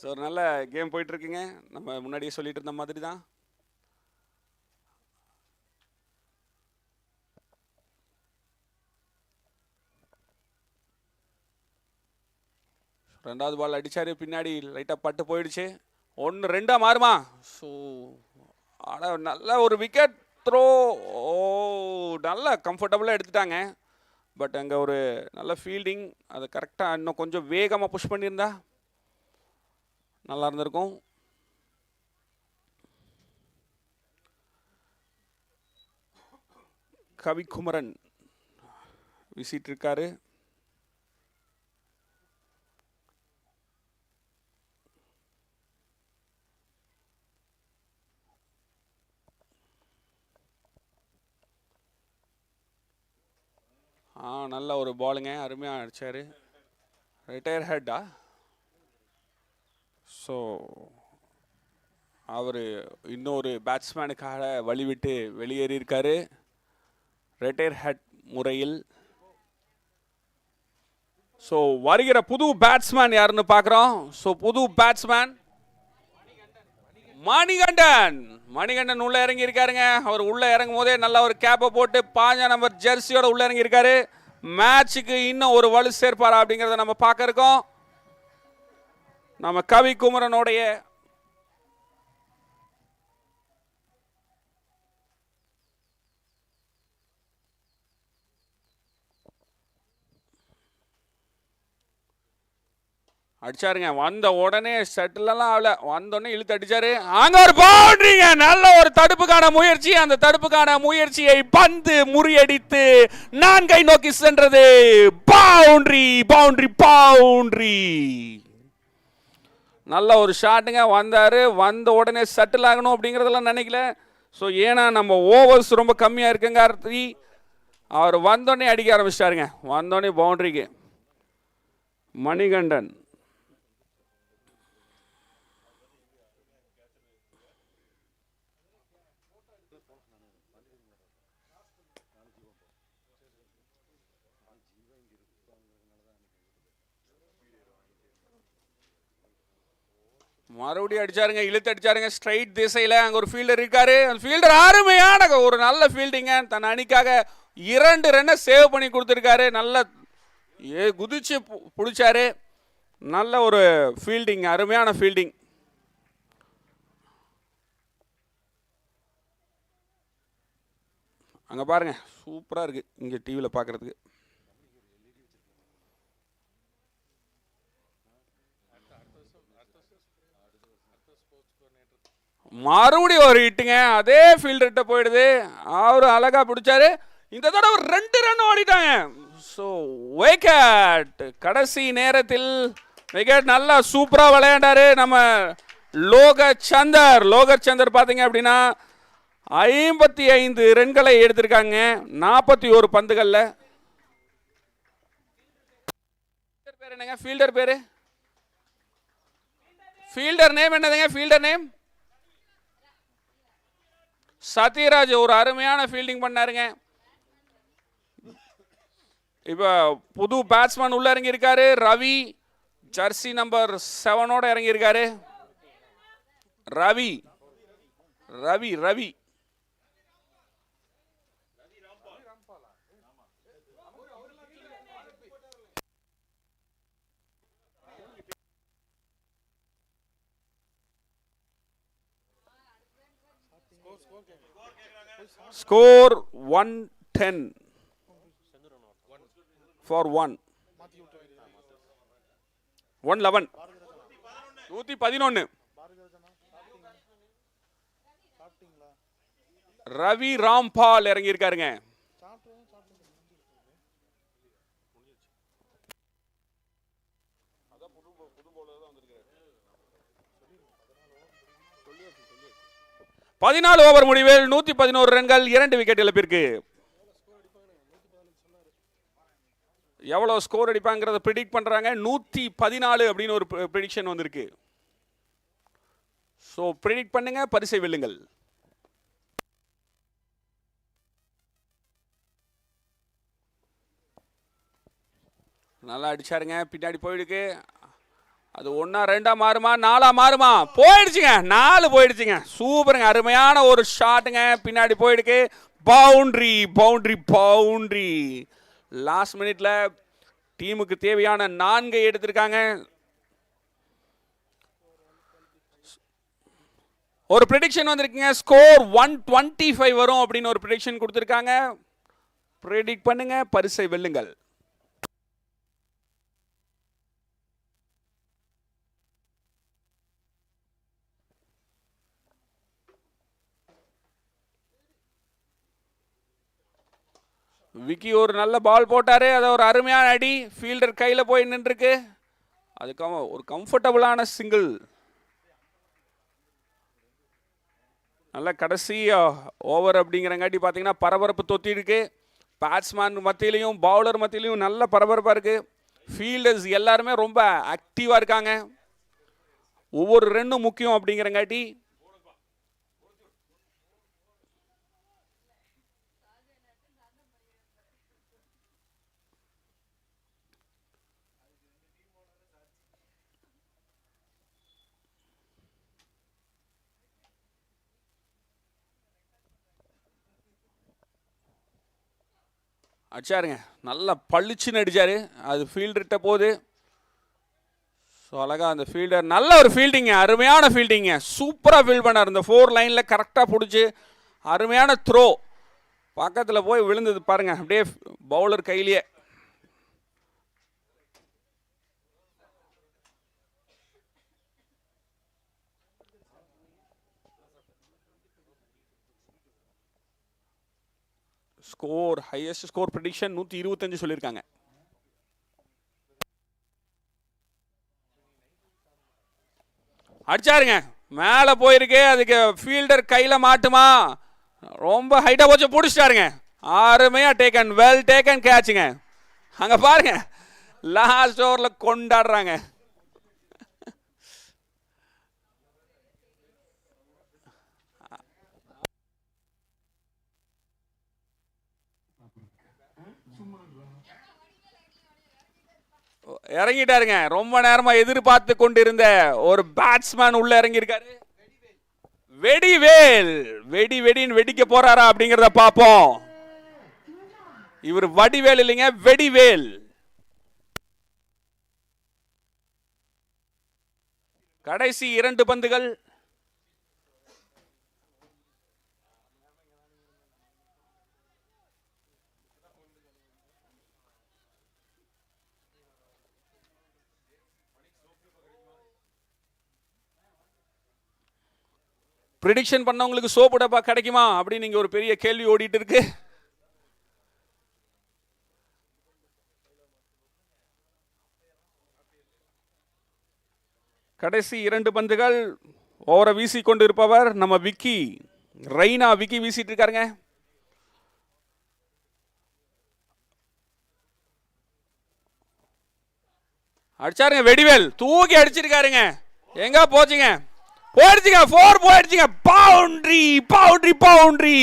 ஸோ ஒரு நல்ல கேம் போயிட்டுருக்குங்க. நம்ம முன்னாடியே சொல்லிட்டு இருந்த மாதிரி தான். ரெண்டாவது பால் அடித்தார், பின்னாடி லைட்டாக பட்டு போயிடுச்சு. 1-2 மாறுமா? ஸோ ஆனால் நல்ல ஒரு விக்கெட் த்ரோ. நல்லா கம்ஃபர்டபுளாக எடுத்துட்டாங்க. பட் அங்கே ஒரு நல்ல ஃபீல்டிங். அதை கரெக்டாக இன்னும் கொஞ்சம் வேகமாக புஷ் பண்ணியிருந்தா நல்லா இருந்திருக்கும். கவிக்குமரன் விசிட்டு இருக்காரு. நல்ல ஒரு பாலுங்க, அருமையாக அடிச்சாரு. ரிட்டையர் ஹெட்டா? ஸோ அவர் இன்னொரு பேட்ஸ்மேனுக்காக வழிவிட்டு வெளியேறியிருக்காரு ரிட்டையர் ஹெட் முறையில். ஸோ வருகிற புது பேட்ஸ்மேன் யாருன்னு பார்க்குறோம். ஸோ புது பேட்ஸ்மேன் மணிகண்டன் உள்ளே இறங்கி இருக்காருங்க. அவர் உள்ளே இறங்கும் போதே நல்ல ஒரு கேப்பை போட்டு 5 நம்பர் ஜெர்சியோட உள்ளே இறங்கி இருக்காரு. மேட்சுக்கு இன்னும் ஒரு வலு சேர்ப்பாரா அப்படிங்கிறத நம்ம பார்க்க இருக்கோம். நம்ம கவிக்குமரனுடைய அடிச்சாருங்க. வந்த உடனே செட்டிலெல்லாம் ஆகல, வந்தோடனே இழுத்து அடிச்சாரு. அங்க ஒரு பவுண்டரிங்க. நல்ல ஒரு தடுப்புக்கான முயற்சி. அந்த தடுப்புக்கான முயற்சியை பந்து முறியடித்து 4 நோக்கி சென்றது. பவுண்டரி. நல்ல ஒரு ஷாட்டுங்க. வந்த உடனே செட்டில் ஆகணும் அப்படிங்கிறதெல்லாம் நினைக்கல. ஸோ ஏன்னா நம்ம ஓவர்ஸ் ரொம்ப கம்மியாக இருக்குங்க. அவர் வந்தோடனே அடிக்க ஆரம்பிச்சிட்டாருங்க. வந்தோடனே பவுண்டரிக்கு மணிகண்டன். மறுபடியும் அடிச்சாருங்க, இழுத்து அடிச்சாருங்க ஸ்ட்ரைட் திசையில். அங்கே ஒரு ஃபீல்டர் இருக்காரு. அந்த ஃபீல்டர் அருமையான ஒரு நல்ல ஃபீல்டிங்க. தன் அணிக்காக 2 ரன்னை சேவ் பண்ணி கொடுத்துருக்காரு. நல்ல குதிச்சு பிடிச்சாரு. நல்ல ஒரு ஃபீல்டிங், அருமையான ஃபீல்டிங். அங்கே பாருங்க, சூப்பராக இருக்குது இங்கே டிவியில் பார்க்குறதுக்கு. மறுபடியும் ஒரு ஹிட்டுங்க, அதே ஃபீல்டர்கிட்ட போயிடுது. அவரு அழகா பிடிச்சாரு. இந்த தடவை 2 ரன் ஓடிட்டாங்க. ஸோ விக்கெட், கடைசி நேரத்தில் விக்கெட். நல்லா சூப்பராக விளையாண்டாரு நம்ம லோகர் சந்தர். பார்த்தீங்க அப்படின்னா 55 ரன்களை எடுத்திருக்காங்க 41 பந்துகளில். பேர் என்னங்க? ஃபீல்டர் பேரு, ஃபீல்டர் நேம் என்னதுங்க? Fielder name Sathyaraj. ஒரு அருமையான ஃபீல்டிங் பண்ணாருங்க. இப்போ புது பேட்ஸ்மேன் உள்ள இறங்கி இருக்காரு. ரவி, ஜெர்சி நம்பர் 7ஓட இறங்கி இருக்காரு. Ravi Ravi Ravi Score 110 for 1. 111. 111. ரவி ராம்பால் இறங்கி இருக்காருங்க. பதினாலு ஓவர் முடிவில் 111 ரன்கள், 2 விக்கெட் இழப்பிற்கு. எவ்வளவு ஸ்கோர் அடிப்பாங்கிறத ப்ரிடிக்ட் பண்றாங்க. 114 அப்படின்னு ஒரு ப்ரிடிக்ஷன் வந்திருக்கு. ஸோ ப்ரிடிக்ட் பண்ணுங்க, பரிசை வெல்லுங்கள். நல்லா அடிச்சாருங்க, பின்னாடி போயிடுக்கு. அது 1 2 மாறுமா, 4 மாறுமா? போயிடுச்சுங்க, 4 போயிடுச்சுங்க. சூப்பருங்க, அருமையான ஒரு ஷாட்டுங்க, பின்னாடி போயிடுக்கு. Boundary boundary boundary. லாஸ்ட் மினிட்ல டீமுக்கு தேவையான 4 எடுத்திருக்காங்க. ஒரு ப்ரெடிக்ஷன் வந்திருக்குங்க, ஸ்கோர் 125 வரும் அப்படின்னு ஒரு ப்ரெடிக்ஷன் கொடுத்துருக்காங்க. ப்ரெடிக்ட் பண்ணுங்க, பரிசை வெல்லுங்கள். விக்கி ஒரு நல்ல பால் போட்டாரு, அதை ஒரு அருமையான அடி, ஃபீல்டர் கையில் போய் நின்றுருக்கு. அதுக்காக ஒரு கம்ஃபர்டபுளான சிங்கிள். நல்ல கடைசி ஓவர் அப்படிங்கிறங்காட்டி பார்த்தீங்கன்னா பரபரப்பு தொத்தி இருக்கு. பேட்ஸ்மேன் மத்தியிலையும் பவுலர் மத்தியிலையும் நல்ல பரபரப்பாக இருக்கு. ஃபீல்டர்ஸ் எல்லாருமே ரொம்ப ஆக்டிவாக இருக்காங்க. ஒவ்வொரு ரன்னும் முக்கியம் அப்படிங்கிறங்காட்டி அடிச்சாருங்க, நல்லா பளிச்சுன்னு அடிச்சாரு. அது ஃபீல்டர்கிட்ட போகுது. ஸோ அழகா அந்த ஃபீல்டர் நல்ல ஒரு ஃபீல்டிங்க, அருமையான ஃபீல்டிங்க, சூப்பராக ஃபீல்ட் பண்ணார். இந்த 4 லைனில் கரெக்டாக பிடிச்சி அருமையான த்ரோ. பக்கத்தில் போய் விழுந்தது பாருங்க, அப்படியே பவுலர் கையிலேயே. ஸ்கோர் ஹையஸ்ட் ஸ்கோர் ப்ரெடிக்ஷன் 125 சொல்லியிருக்காங்க. அடிச்சாருங்க, மேலே போயிருக்கு. அதுக்கு ஃபீல்டர் கையில் மாட்டுமா? ரொம்ப ஹைட்டாக போச்சு, பிடிச்சிட்டாருங்க. அருமையா டேக்கன், வெல் டேக்கன் கேட்சுங்க. அங்கே பாருங்க, லாஸ்ட் ஓவரில் கொண்டாடுறாங்க. இறங்கிட்டாருங்க. ரொம்ப நேரமா எதிர்பார்த்து கொண்டிருந்த ஒரு பேட்ஸ்மேன் உள்ள இறங்கியிருக்காரு. வெடிவேல் வெடின்னு வெடிக்க போறாரா அப்படிங்கிறத பார்ப்போம். இவர் வடிவேல் இல்லைங்க, வெடிவேல். கடைசி 2 பந்துகள். ப்ரிடிக்ஷன் பண்ணவங்களுக்கு சோப்பு டப்பா கிடைக்குமா அப்படின்னு நீங்க ஒரு பெரிய கேள்வி ஓடிட்டு இருக்கு. கடைசி 2 பந்துகள். ஓவரை வீசி கொண்டு இருப்பவர் நம்ம விக்கி, ரெய்னா விக்கி வீசிட்டு இருக்காருங்க. அடிச்சாருங்க வெடிவேல், தூக்கி அடிச்சிருக்காருங்க. எங்க போச்சுங்க? போயிடுச்சுங்க, 4 போயிடுச்சுங்க. பவுண்டரி.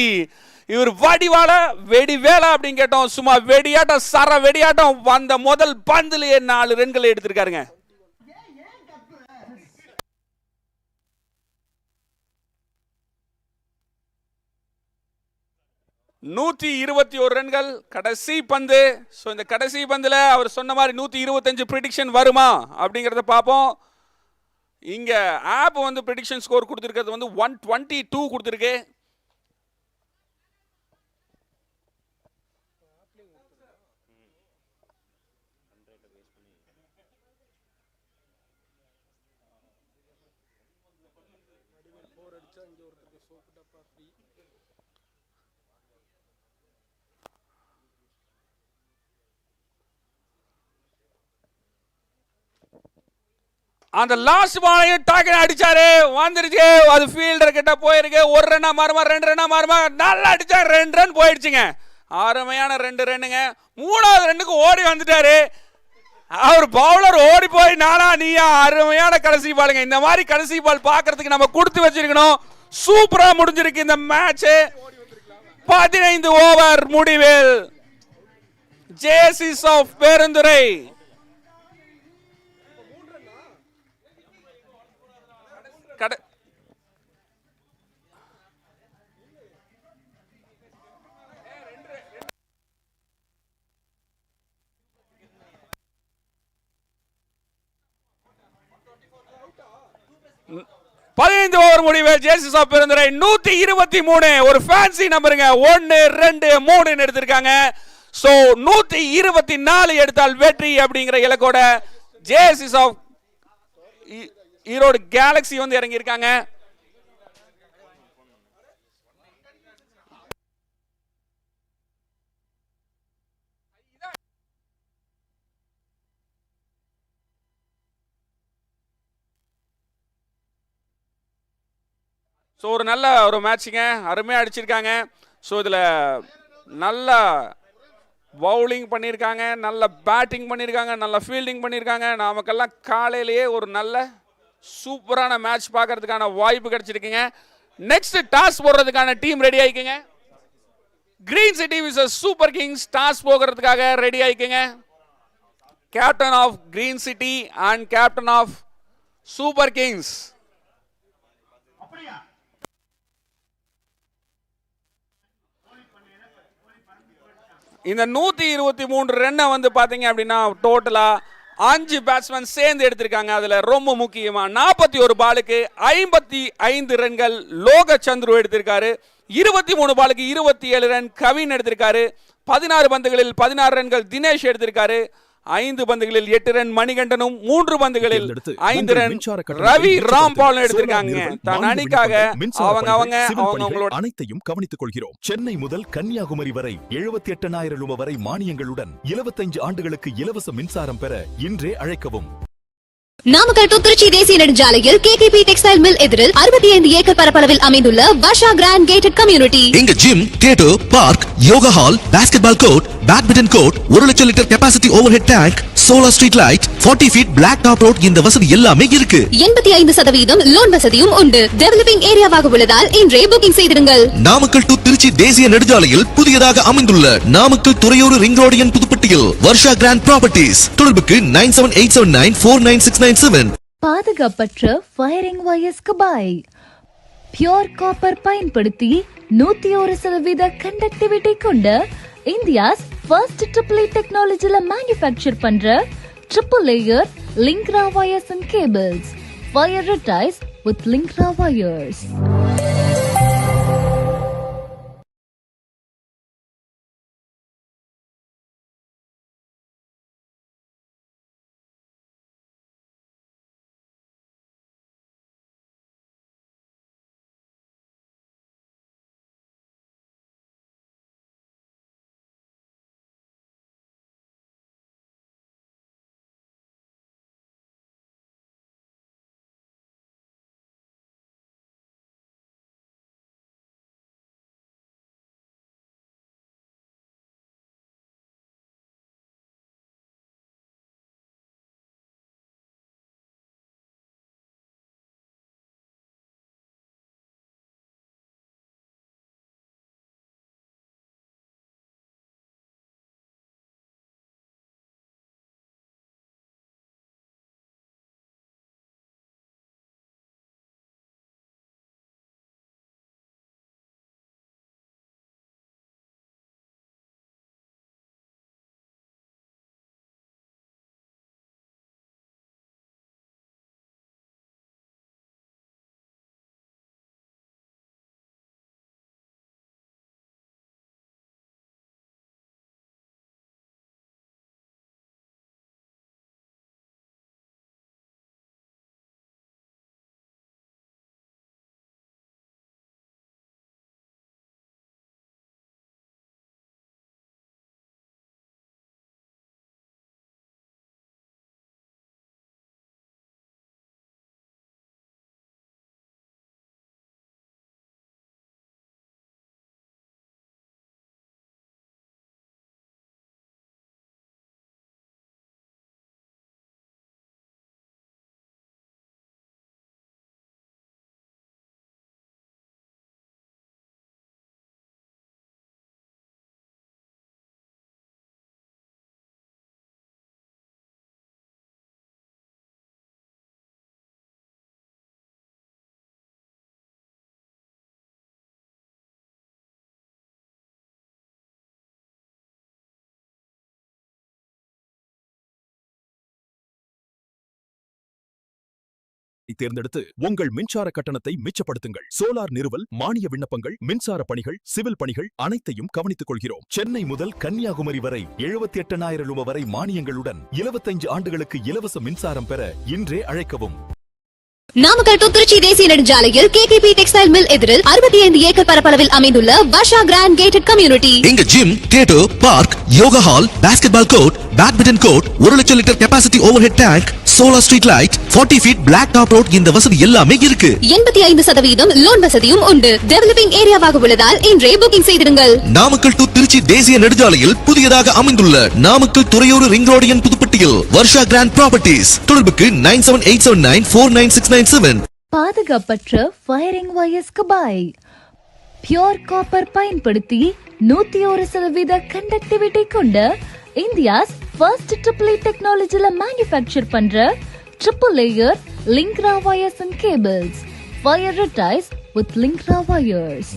இவர் வடிவால வெடிவேலா அப்படின்னு கேட்டோம். சும்மா வெடியாட்டம், சர வெடியாட்டம். வந்த முதல் பந்துலயே 4 ரன்களை எடுத்திருக்காருங்க. நூத்தி 21 ரன்கள் கடைசி பந்து. ஸோ இந்த கடைசி பந்துல அவர் சொன்ன மாதிரி 125 ப்ரிடிக்ஷன் வருமா அப்படிங்கிறத பார்ப்போம். இங்க ஆப் வந்து ப்ரெடிக்ஷன் ஸ்கோர் கொடுத்திருக்கிறது வந்து 122 கொடுத்திருக்கு. அந்த லாஸ்ட் பாலையும் டாக்கன் அடிச்சாரு, வந்துருச்சு. அது ஃபீல்டர் கிட்ட போயிருக்கு. 1 ரன்னா மாறுமா, 2 ரன்னா மாறுமா, நல்லா அடிச்சா 2 ரன் போயிடுச்சுங்க. அருமையான 2 ரன்னுங்க. 3வது ரன்னுக்கு ஓடி வந்துட்டாரு. அவர் பவுலர் ஓடி போய் நானா நீயா. அருமையான கடைசி பாலுங்க. இந்த மாதிரி கடைசி பால் பார்க்கறதுக்கு நம்ம கொடுத்து வச்சிருக்கணும். சூப்பரா முடிஞ்சிருக்கு இந்த மேட்ச். 15 ஓவர் முடிவில் ஜேசிஸ் ஆஃப் பெருந்துறை பதினைந்து ஓவர் முடிவில் ஜேசிஸ் ஆஃப் பெருந்துறை 123. ஒரு ஃபேன்சி நம்பருங்க. 1 2 3 எடுத்திருக்காங்க. சோ 124 எடுத்தால் வெற்றி அப்படிங்கிற இலக்கோட ஜேசிஸ் ஆஃப் ஈரோடு கேலக்ஸி வந்து இறங்கி இருக்காங்க. ஸோ ஒரு நல்ல ஒரு மேட்சிங்க, அருமையாக அடிச்சிருக்காங்க. ஸோ இதில் நல்லா பவுலிங் பண்ணியிருக்காங்க, நல்ல பேட்டிங் பண்ணியிருக்காங்க, நல்ல ஃபீல்டிங் பண்ணியிருக்காங்க. நமக்கெல்லாம் காலையிலேயே ஒரு நல்ல சூப்பரான மேட்ச் பார்க்கறதுக்கான வாய்ப்பு கிடைச்சிருக்குங்க. நெக்ஸ்ட் டாஸ் போடுறதுக்கான டீம் ரெடி ஆயிக்குங்க. Green city versus super kings toss போகிறதுக்காக ரெடி ஆயிக்குங்க. Captain of green city and captain of super kings. இந்த 123 ரன்னை வந்து பார்த்தீங்க அப்படின்னா டோட்டலா 5 பேட்ஸ்மேன் சேர்ந்து எடுத்திருக்காங்க. அதுல ரொம்ப முக்கியமா 41 பாலுக்கு 55 ரன்கள் லோகச்சந்திரு எடுத்திருக்காரு. 23 பாலுக்கு 27 ரன் கவின் எடுத்திருக்காரு. 16 பந்துகளில் 16 ரன்கள் தினேஷ் எடுத்திருக்காரு. 5 பந்துகளில் 8 ரன் மணிகண்டனும், 3 பந்துகளில் 5 ரன் ரவி ராம்பால் எடுத்திருக்காங்க. தன் அணிக்காக அவங்களோட அனைத்தையும் கவனித்துக் கொள்கிறோம். சென்னை முதல் கன்னியாகுமரி வரை 78,000 ரூபாய் வரை மானியங்களுடன் 25 ஆண்டுகளுக்கு இலவச மின்சாரம் பெற இன்றே அழைக்கவும். நாமக்கல் டு திருச்சி தேசிய நெடுஞ்சாலையில் கேகேபி டெக்ஸ்டைல் மில் எதிரில் 65 ஏக்கர் பரப்பளவில் அமைந்துள்ள வஷா கிராண்ட் கேட்டட் கம்யூனிட்டி. இங்க gym, theatre, park, yoga hall, basketball court, badminton court, 1 லட்சம் litre capacity overhead tank, solar street light 40 feet black top road இந்த வசதி எல்லாமே இருக்கு 85% லோன் வசதியும் உண்டு. டெவலப்பிங் ஏரியாவாக உள்ளதால் இன்றே புக்கிங் செய்திருங்கள். நாமக்கல் டு திருச்சி தேசிய நெடுஞ்சாலையில் புதியதாக அமைந்துள்ள Namakkal Thuraiyur ring road N புதுப்பட்டியில் வர்ஷா கிராண்ட் ப்ராப்பர்ட்டிஸ். தொடர்புக்கு 9787949697. பாதுகாப்பற்ற ஃபயரிங் வயர்ஸ்க்கு பாய். பியோர் காப்பர் பயன்படுத்தி 101% கண்டக்டிவிட்டி கொண்ட இந்தியாஸ் ஃபர்ஸ்ட் ட்ரிபிள் டெக்னாலஜில மேனுஃபேக்சர் பண்ற triple layer லிங்க்ரா wires and cables. Wire ties with Linkra wires. தேர்ந்தெடுத்து உங்கள் மின்சார கட்டணத்தை மிச்சப்படுத்துங்கள். சோலார் நிறுவல் மானிய விண்ணப்பங்கள் மின்சார பணிகள் சிவில் பணிகள் அனைத்தையும் கவனித்துக் கொள்கிறோம். சென்னை முதல் கன்னியாகுமரி வரை 78,000 ரூபாய் வரை மானியங்களுடன் 25 ஆண்டுகளுக்கு இலவச மின்சாரம் பெற இன்றே அழைக்கவும். நாமக்கல் டு திருச்சி தேசிய நெடுஞ்சாலையில் கேகேபி டெக்ஸ்டைல் மில் எதிரில் 65 ஏக்கர் பரப்பளவில் அமைந்துள்ள வர்ஷா கிராண்ட் கேட்டட் கம்யூனிட்டி. இங்க gym, theatre, park, yoga hall, basketball court, badminton court, 1 லட்சம் litre capacity overhead tank, solar street light, 40 feet black top road இந்த வசதி எல்லாமே இருக்கு 85% லோன் வசதியும் உண்டு. டெவலப்பிங் ஏரியாவாக உள்ளதால் இன்றே புக்கிங் செய்திருங்கள். நாமக்கல் டு திருச்சி தேசிய நெடுஞ்சாலையில் புதியதாக அமைந்துள்ள Namakkal Thuraiyur ring road N புதுப்பட்டியில் வர்ஷா கிராண்ட் ப்ராப்பர்ட்டிஸ். தொடர்புக்கு 9787949697. பாதுகாப்பற்ற ஃபயரிங் வயர்ஸ்க்கு பாய். பியோர் காப்பர் பயன்படுத்தி 101% கண்டக்டிவிட்டி கொண்ட இந்தியாஸ் ஃபர்ஸ்ட் ட்ரிபிள் டெக்னாலஜில மேனுஃபேக்சர் பண்ற triple layer லிங்க்ரா wires and cables. Wire ties with Linkra wires.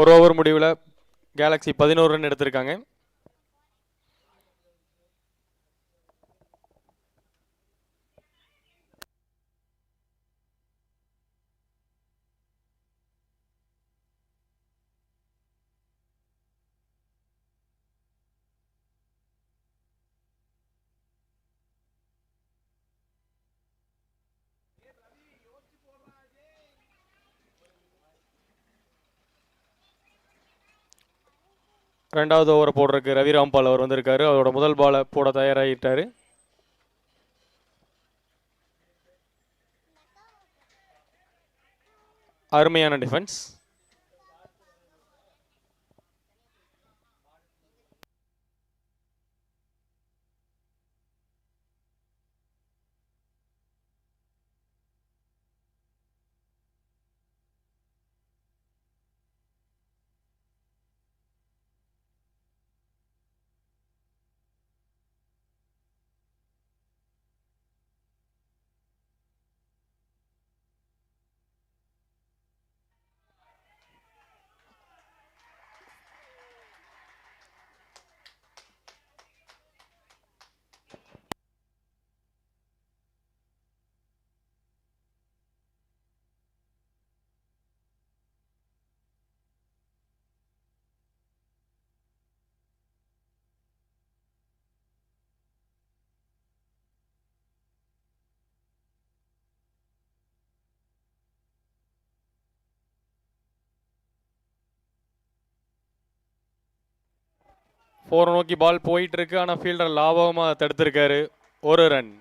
ஒரு ஓவர் முடிவில் கேலக்ஸி 11 ரன் எடுத்திருக்காங்க. ரெண்டாவது ஓவரை போடுறதுக்கு ரவி ராம்பால் அவர் வந்திருக்காரு. அவரோட முதல் பாலை போட தயாராகிட்டார். அருமையான டிஃபென்ஸ். ஃபோரை நோக்கி பால் போயிட்டு இருக்கு. ஆனால் ஃபீல்டர் லாபகமாக தடுத்திருக்காரு. ஒரு ரன்.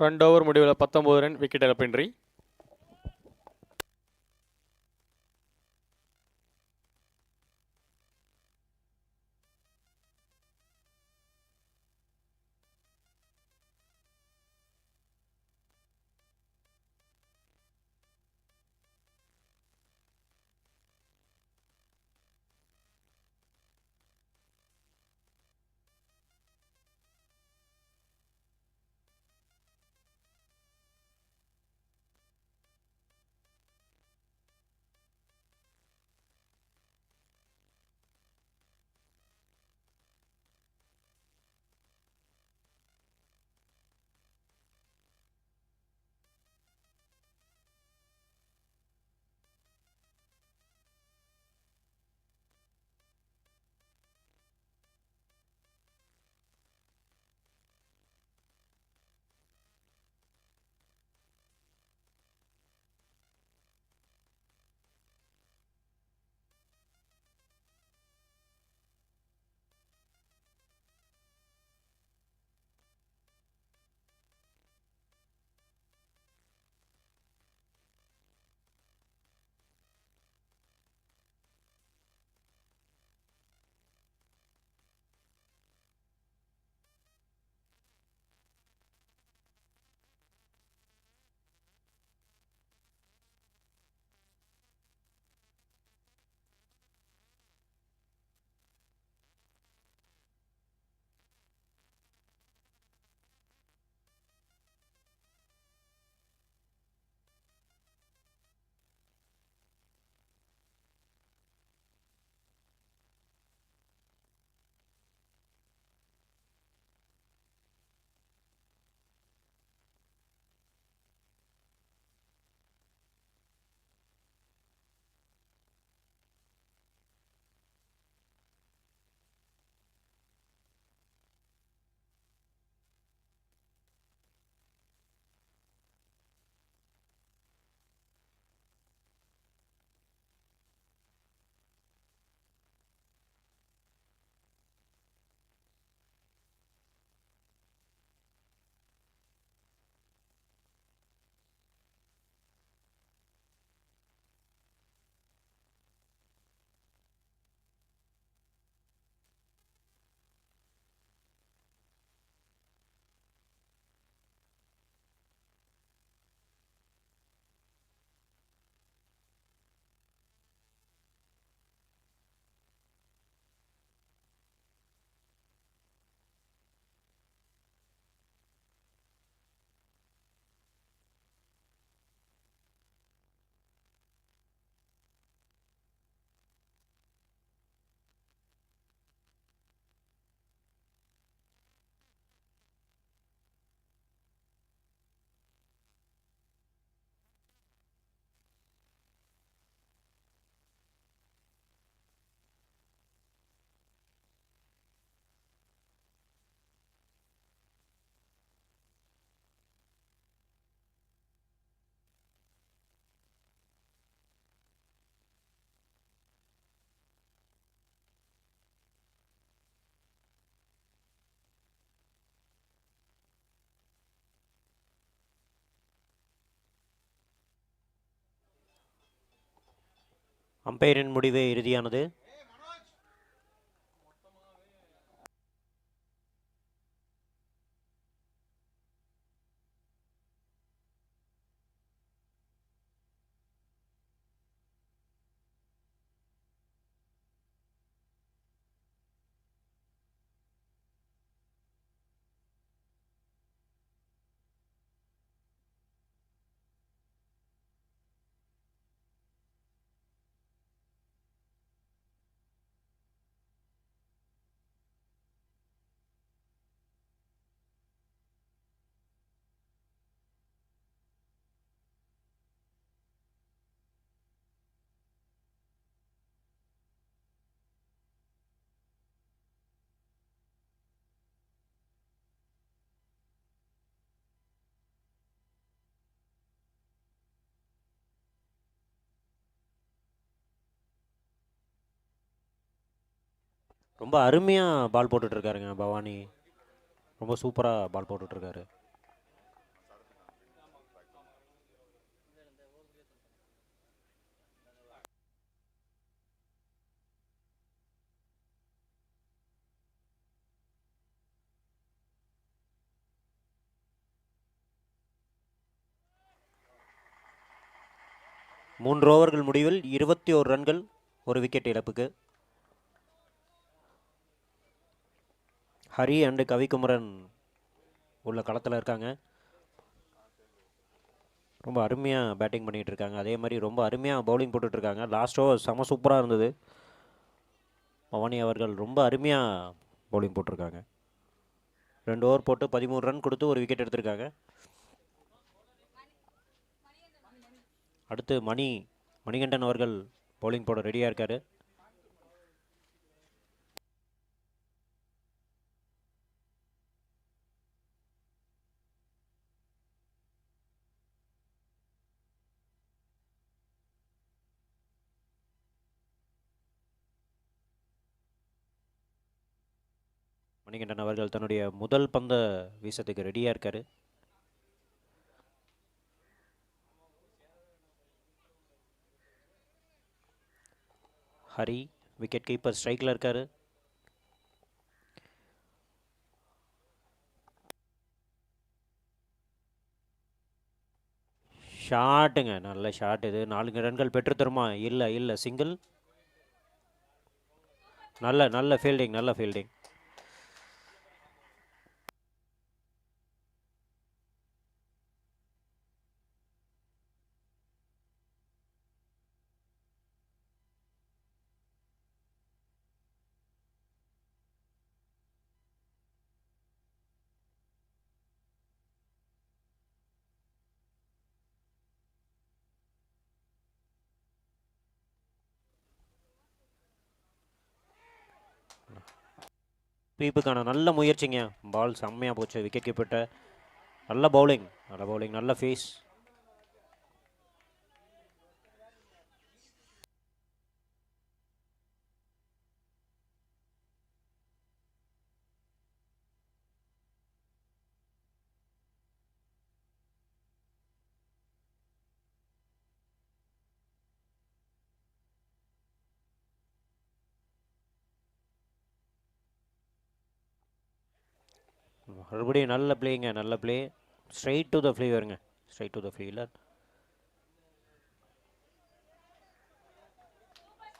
ரெண்டு ஓவர் முடிவில் 19 ரன், விக்கெட் இழப்பின்றி. அம்பையரின் முடிவே இறுதியானது. ரொம்ப அருமையாக பால் போட்டுட்ருக்காருங்க பவானி. ரொம்ப சூப்பராக பால் போட்டுட்ருக்காரு. மூன்று ஓவர்கள் முடிவில் 21 ரன்கள், ஒரு விக்கெட் இழப்புக்கு. ஹரி அண்டு கவிக்குமரன் உள்ள களத்தில் இருக்காங்க. ரொம்ப அருமையாக பேட்டிங் பண்ணிகிட்டு இருக்காங்க. அதே மாதிரி ரொம்ப அருமையாக பவுலிங் போட்டுட்ருக்காங்க. லாஸ்ட் ஓவர் செம சூப்பராக இருந்தது. பவானி அவர்கள் ரொம்ப அருமையாக பவுலிங் போட்டிருக்காங்க. 2 ஓவர் போட்டு 13 ரன் கொடுத்து ஒரு விக்கெட் எடுத்திருக்காங்க. அடுத்து மணிகண்டன் அவர்கள் பவுலிங் போட ரெடியாக இருக்கார். மணிகண்டன் அவர்கள் தன்னுடைய முதல் பந்தை வீசத்துக்கு ரெடியாக இருக்கார். ஹரி விக்கெட் கீப்பர் ஸ்ட்ரைக்கில் இருக்கார். ஷாட்டுங்க, நல்ல ஷாட். இது 4 ரன்கள் பெற்று தருமா? இல்லை சிங்கிள். நல்ல ஃபீல்டிங். ஸ்வீப்புக்கான நல்ல முயற்சிங்க. பால் செம்மையாக போச்சு. விக்கெட் கீப்பர்கிட்ட நல்ல பவுலிங், நல்ல ஃபேஸ். மறுபடியும் நல்ல பிளே. ஸ்ட்ரைட் டு த ஃப்ளீவருங்க, ஸ்ட்ரைட் டு த ஃபீல்டர்.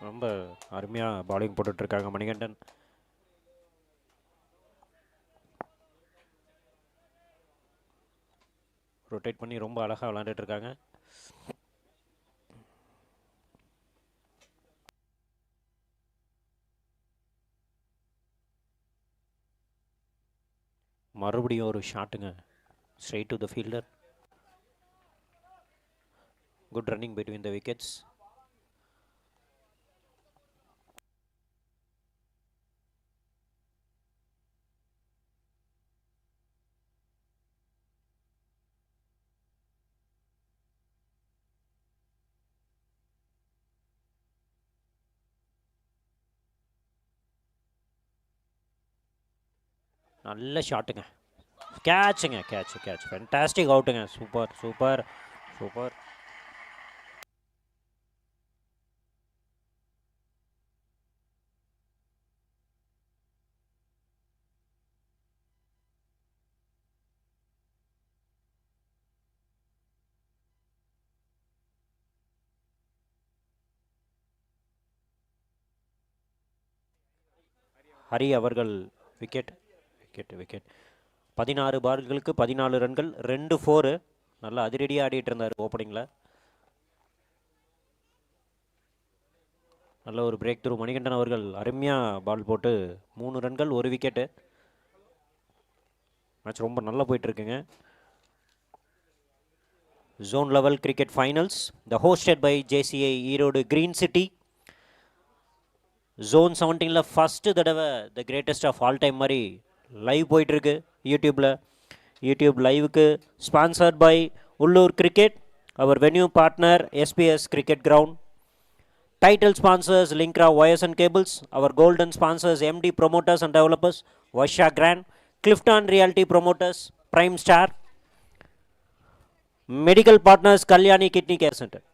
ரொம்ப அருமையாக பாலிங் போட்டுட்ருக்காங்க மணிகண்டன். ரொட்டேட் பண்ணி ரொம்ப அழகாக விளாண்டுட்ருக்காங்க. மறுபடியும் ஒரு ஷாட்டுங்க, straight to the fielder. Good running between the wickets. நல்ல ஷாட்டுங்க, கேட்ச். ஃபேண்டாஸ்டிக் அவுட்டுங்க. சூப்பர். ஹரி அவர்கள் விக்கெட் விக்கெட் விக்கெட் 16 பால்களுக்கு 14 ரன்கள் 2 4. நல்லா அதிரடியாக ஆடிட்டு இருந்தார் ஓப்பனிங்கில். நல்ல ஒரு பிரேக் த்ரூ. மணிகண்டன் அவர்கள் அருமையாக பால் போட்டு 3 ரன்கள் 1 விக்கெட்டு. மேட்ச் ரொம்ப நல்லா போயிட்டுருக்குங்க. Zone level cricket finals the hosted by JCI Erode green city. Zone 17ல் ஃபஸ்ட்டு தடவை the greatest of all time மாதிரி லைவ் போயிட்டுருக்கு யூடியூப்பில். யூடியூப் லைவுக்கு ஸ்பான்சர்ட் பை உள்ளூர் cricket, our venue partner SPS cricket ground. Title sponsors Linkra wires and cables, our golden sponsors MD promoters and developers Varsha grand, Clifton realty promoters prime star, medical partners Kalyani kidney care centre.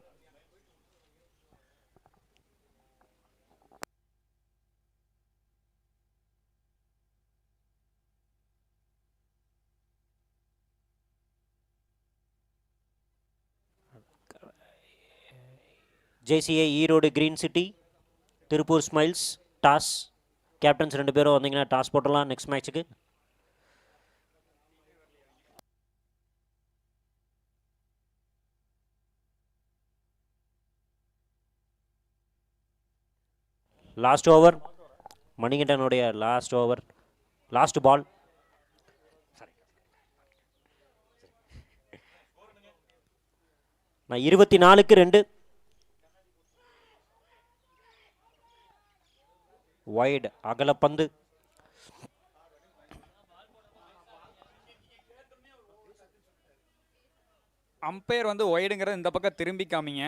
JCI Erode green city, Tiruppur smiles toss. Captains 2 பேரும் வந்தீங்கன்னா டாஸ் போட்டலாம் நெக்ஸ்ட் மேட்ச்சுக்கு. லாஸ்ட் ஓவர் மணிகண்டனுடைய லாஸ்ட் ஓவர், லாஸ்ட் பால். நான் 24க்கு 2 வைட் அகலப்பந்து. அம்பையர் வந்து ஒய்டுங்கிறத இந்த பக்கம் திரும்பி காமிங்க.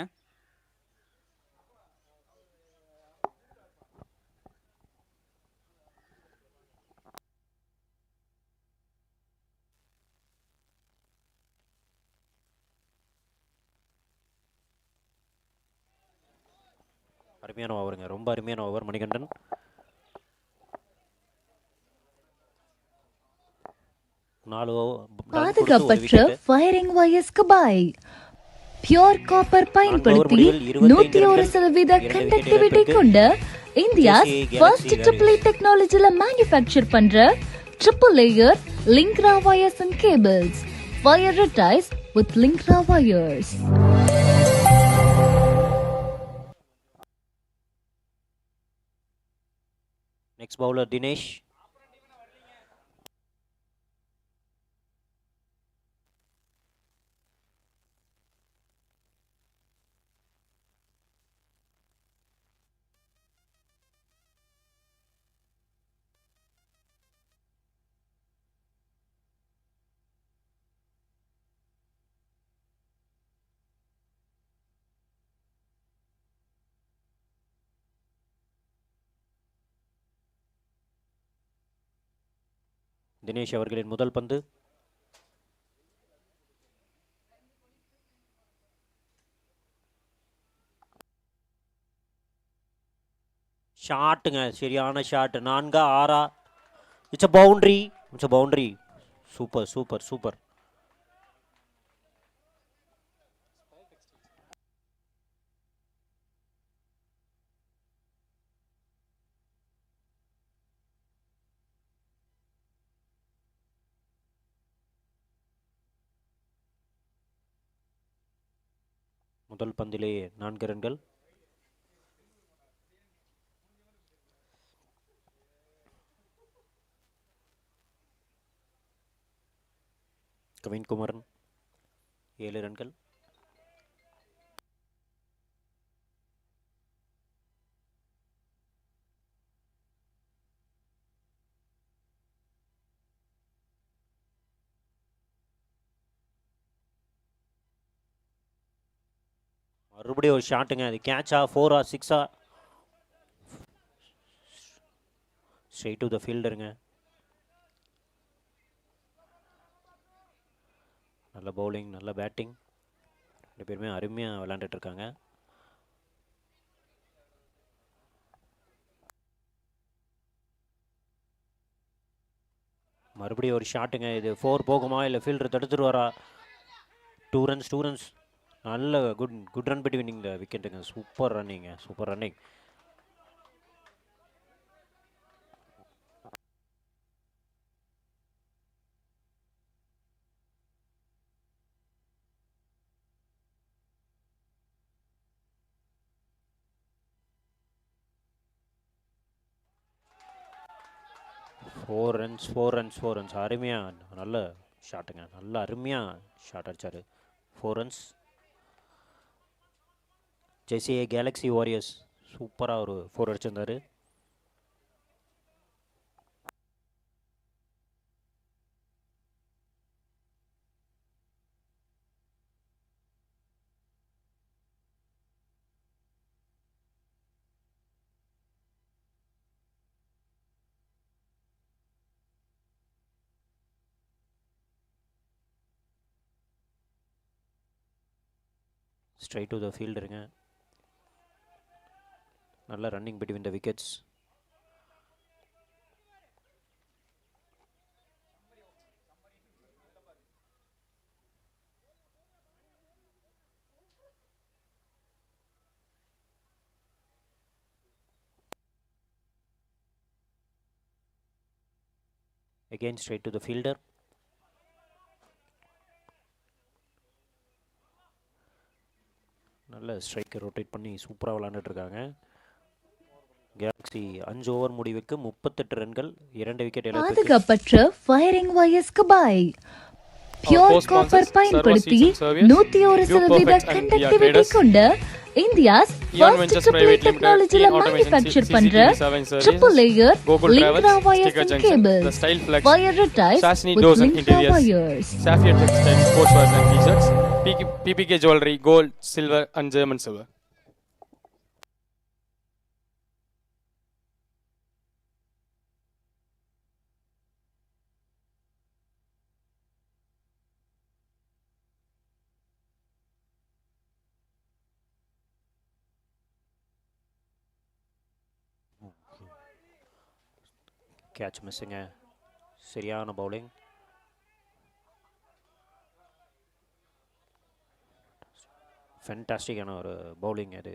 அருமையான ஓவருங்க, ரொம்ப அருமையான ஓவர் மணிகண்டன். பாதுகாப்பற்ற ஃபயரிங் வயர்ஸ்க்கு பாய். பியூர் காப்பர் பயன்படுத்தி 101% கண்டக்டிவிட்டி கொண்ட இந்தியா ஃபர்ஸ்ட் ட்ரிபிள் ஏ டெக்னாலஜில மேனுஃபேக்சர் பண்ற triple layer லிங்க்ரா wires and cables. Wire ties with Linkra wires. Next bowler Dinesh. Dinesh அவர்களின் முதல் பந்து. ஷாட்டுங்க, சரியான shot. 4-6. It's a boundary, it's a boundary. Super super super. முதல் பந்திலே 4 ரன்கள். கவின் குமரன் 7 ரன்கள். மறுபடியும் ஒரு ஷாட்டுங்க. அது கேட்சா, 4-ஆ 6-ஆ? ஸ்ட்ரெயிட் டு த ஃபீல்டருங்க. நல்ல பவுலிங், நல்ல பேட்டிங், 2 பேருமே அருமையாக விளையாண்டுட்டு இருக்காங்க. மறுபடியும் ஒரு ஷாட்டுங்க. இது 4 போகுமா இல்லை ஃபீல்டர் தடுத்துருவாரா? 2 ரன்ஸ், 2 ரன்ஸ். நல்ல குட் ரன் பிட்வீனிங் த விக்கெட்டுங்க. சூப்பர் ரன்னிங்க, சூப்பர் ரன்னிங். 4 ரன்ஸ் அருமையாக நல்ல ஷாட்டுங்க, நல்ல அருமையாக ஷாட் அடித்தார். 4 ரன்ஸ். ஜெசிஏ கேலக்ஸி வாரியர்ஸ் சூப்பராக ஒரு 4 அடிச்சிருந்தார். ஸ்ட்ரைட் டு த ஃபீல்டருங்க. நல்ல running between the wickets. Again straight to the fielder. நல்ல ஸ்ட்ரைக்கை ரொட்டேட் பண்ணி சூப்பராக விளாண்டுட்ருக்காங்க. கேலக்ஸி 5 ஓவர் முடிவுக்கு 38 ரன்கள், 2 விக்கெட் இழப்புக்கு. பாதுகாப்பற்ற ஃபயரிங் வயர்ஸ்க்கு பை. பியூர் காப்பர் பயன்படுத்தி 101% கண்டக்டிவிட்டி கொண்ட இந்தியாஸ் ஃபர்ஸ்ட் ட்ரிபிள் டெக்னாலஜில மேனுஃபேக்சர் பண்ற triple layer லிங்க்ரா wires and cables. Wire types with Linkra wires. Sapphire Textiles Sportswear and T-shirts. PPK Jewelry, Gold, Silver and German Silver. Catch மிஸ்ஸுங்க. சரியான பவுலிங். ஃபென்டாஸ்டிக்கான ஒரு பவுலிங் அது.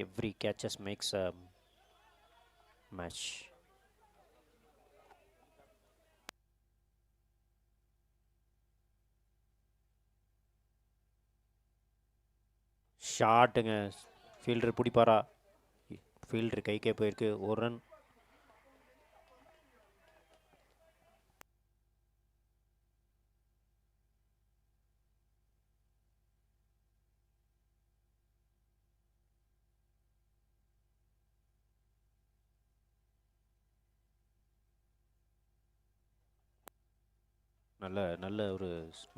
Every catches makes a match. ஷாட்டுங்க. ஃபீல்டர் பிடிப்பாரா? ஃபீல்டர் கைக்கே போயிருக்கு. 1 ரன். நல்ல ஒரு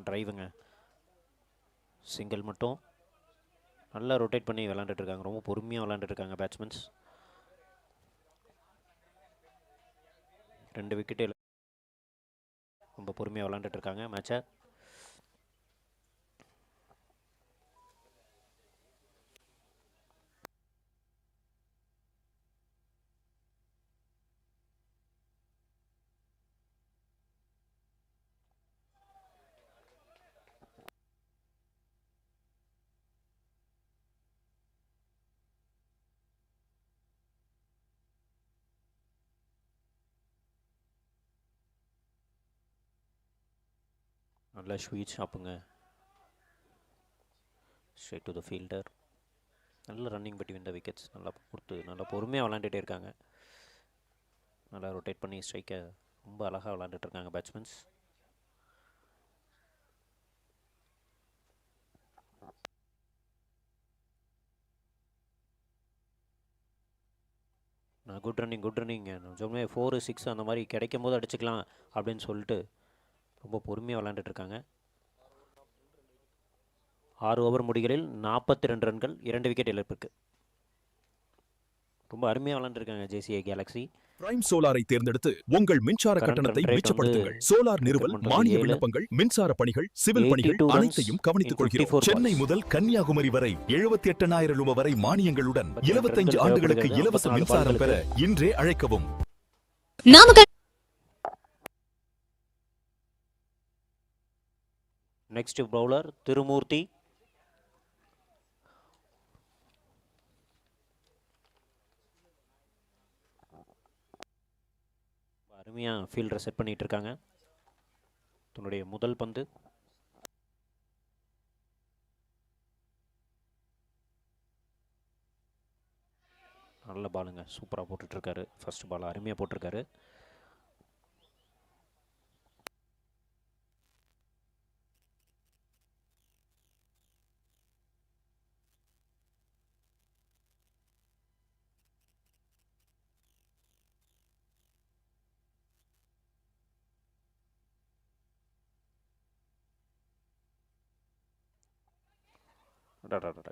டிரைவுங்க. சிங்கிள் மட்டும். நல்லா ரொட்டேட் பண்ணி விளாண்டுட்ருக்காங்க. ரொம்ப பொறுமையாக விளாண்டுட்ருக்காங்க பேட்ஸ்மேன்ஸ். 2 விக்கெட்டு ரொம்ப பொறுமையாக விளாண்டுட்ருக்காங்க மேட்சை. நல்ல ஸ்வீட் ஷாப்புங்க. Straight to the fielder. நல்ல ரன்னிங் பிட்வீன் த விக்கெட்ஸ். நல்லா கொடுத்து நல்லா பொறுமையாக விளாண்டுட்டே இருக்காங்க. நல்லா ரொட்டேட் பண்ணி ஸ்ட்ரைக்கை ரொம்ப அழகாக விளாண்டுட்ருக்காங்க பேட்ஸ்மேன்ஸ். குட் ரன்னிங் நிஜமே 4, 6 அந்த மாதிரி கிடைக்கும் போது அடிச்சுக்கலாம் அப்படின்னு சொல்லிட்டு ரொம்ப பொறுமையாக விளாண்டுட்ருக்காங்க. 6 ஓவர் முடிகளில் 42 ரன்கள், 2 விக்கெட் இழப்பிற்கு. ரொம்ப அருமையாக விளாண்டுருக்காங்க ஜேசிஏ கேலக்ஸி. பிரைம் சோலாரை தேர்ந்தெடுத்து உங்கள் மின்சார கட்டணத்தை மிச்சப்படுத்துங்கள். சோலார் நிறுவல், மானிய விண்ணப்பங்கள், மின்சார பணிகள், சிவில் பணிகள் அனைத்தையும் கவனித்துக் கொள்கிறோம். சென்னை முதல் கன்னியாகுமரி வரை 78,000 ரூபாய் வரை மானியங்களுடன் 25 ஆண்டுகளுக்கு இலவச மின்சாரம் பெற இன்றே அழைக்கவும். Next bowler Thirumurthy. அருமையாக ஃபீல்டரை செட் பண்ணிட்டு இருக்காங்க. தன்னுடைய முதல் பந்து நல்ல பாலுங்க, சூப்பராக போட்டுட்ருக்காரு. ஃபர்ஸ்ட் பால் அருமையாக போட்டிருக்காரு.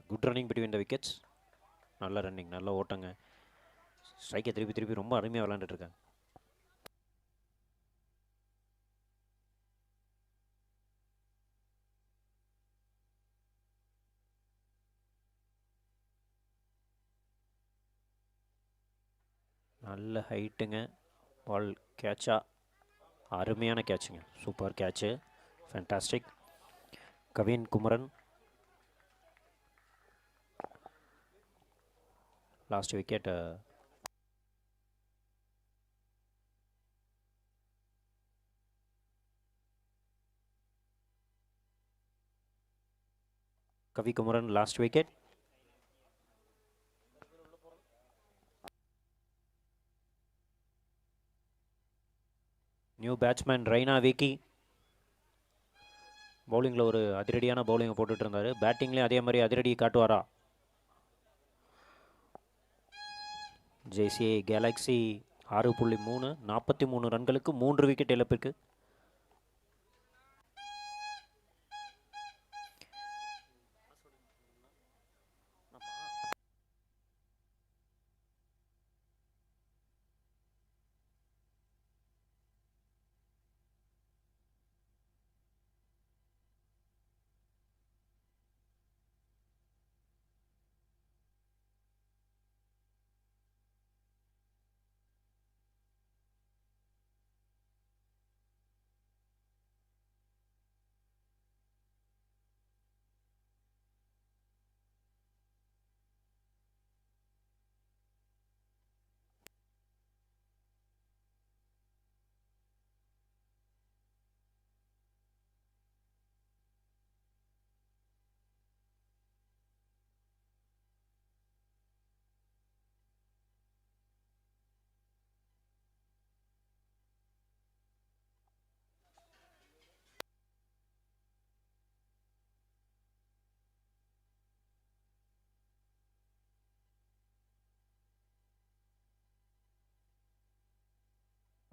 Good running between the wickets. நல்ல ரன்னிங், நல்ல ஓட்டங்க. ஸ்ட்ரைக்கை திருப்பி திருப்பி ரொம்ப அருமையாக விளாண்டுட்ருக்காங்க. நல்ல ஹைட்டுங்க. பால் கேட்சா, அருமையான கேட்சுங்க, super catch, fantastic. Kavin Kumaran last wicket. Kavi Kumaran last wicket. New batsman Raina Vicky பவுலிங்கில் ஒரு அதிரடியான பவுலிங்கை போட்டுட்டு இருந்தார். பேட்டிங்லேயும் அதே மாதிரி அதிரடியை காட்டுவாரா? ஜேசிஏ கேலக்ஸி 6.3 43 ரன்களுக்கு 3 விக்கெட் இழப்பிற்கு.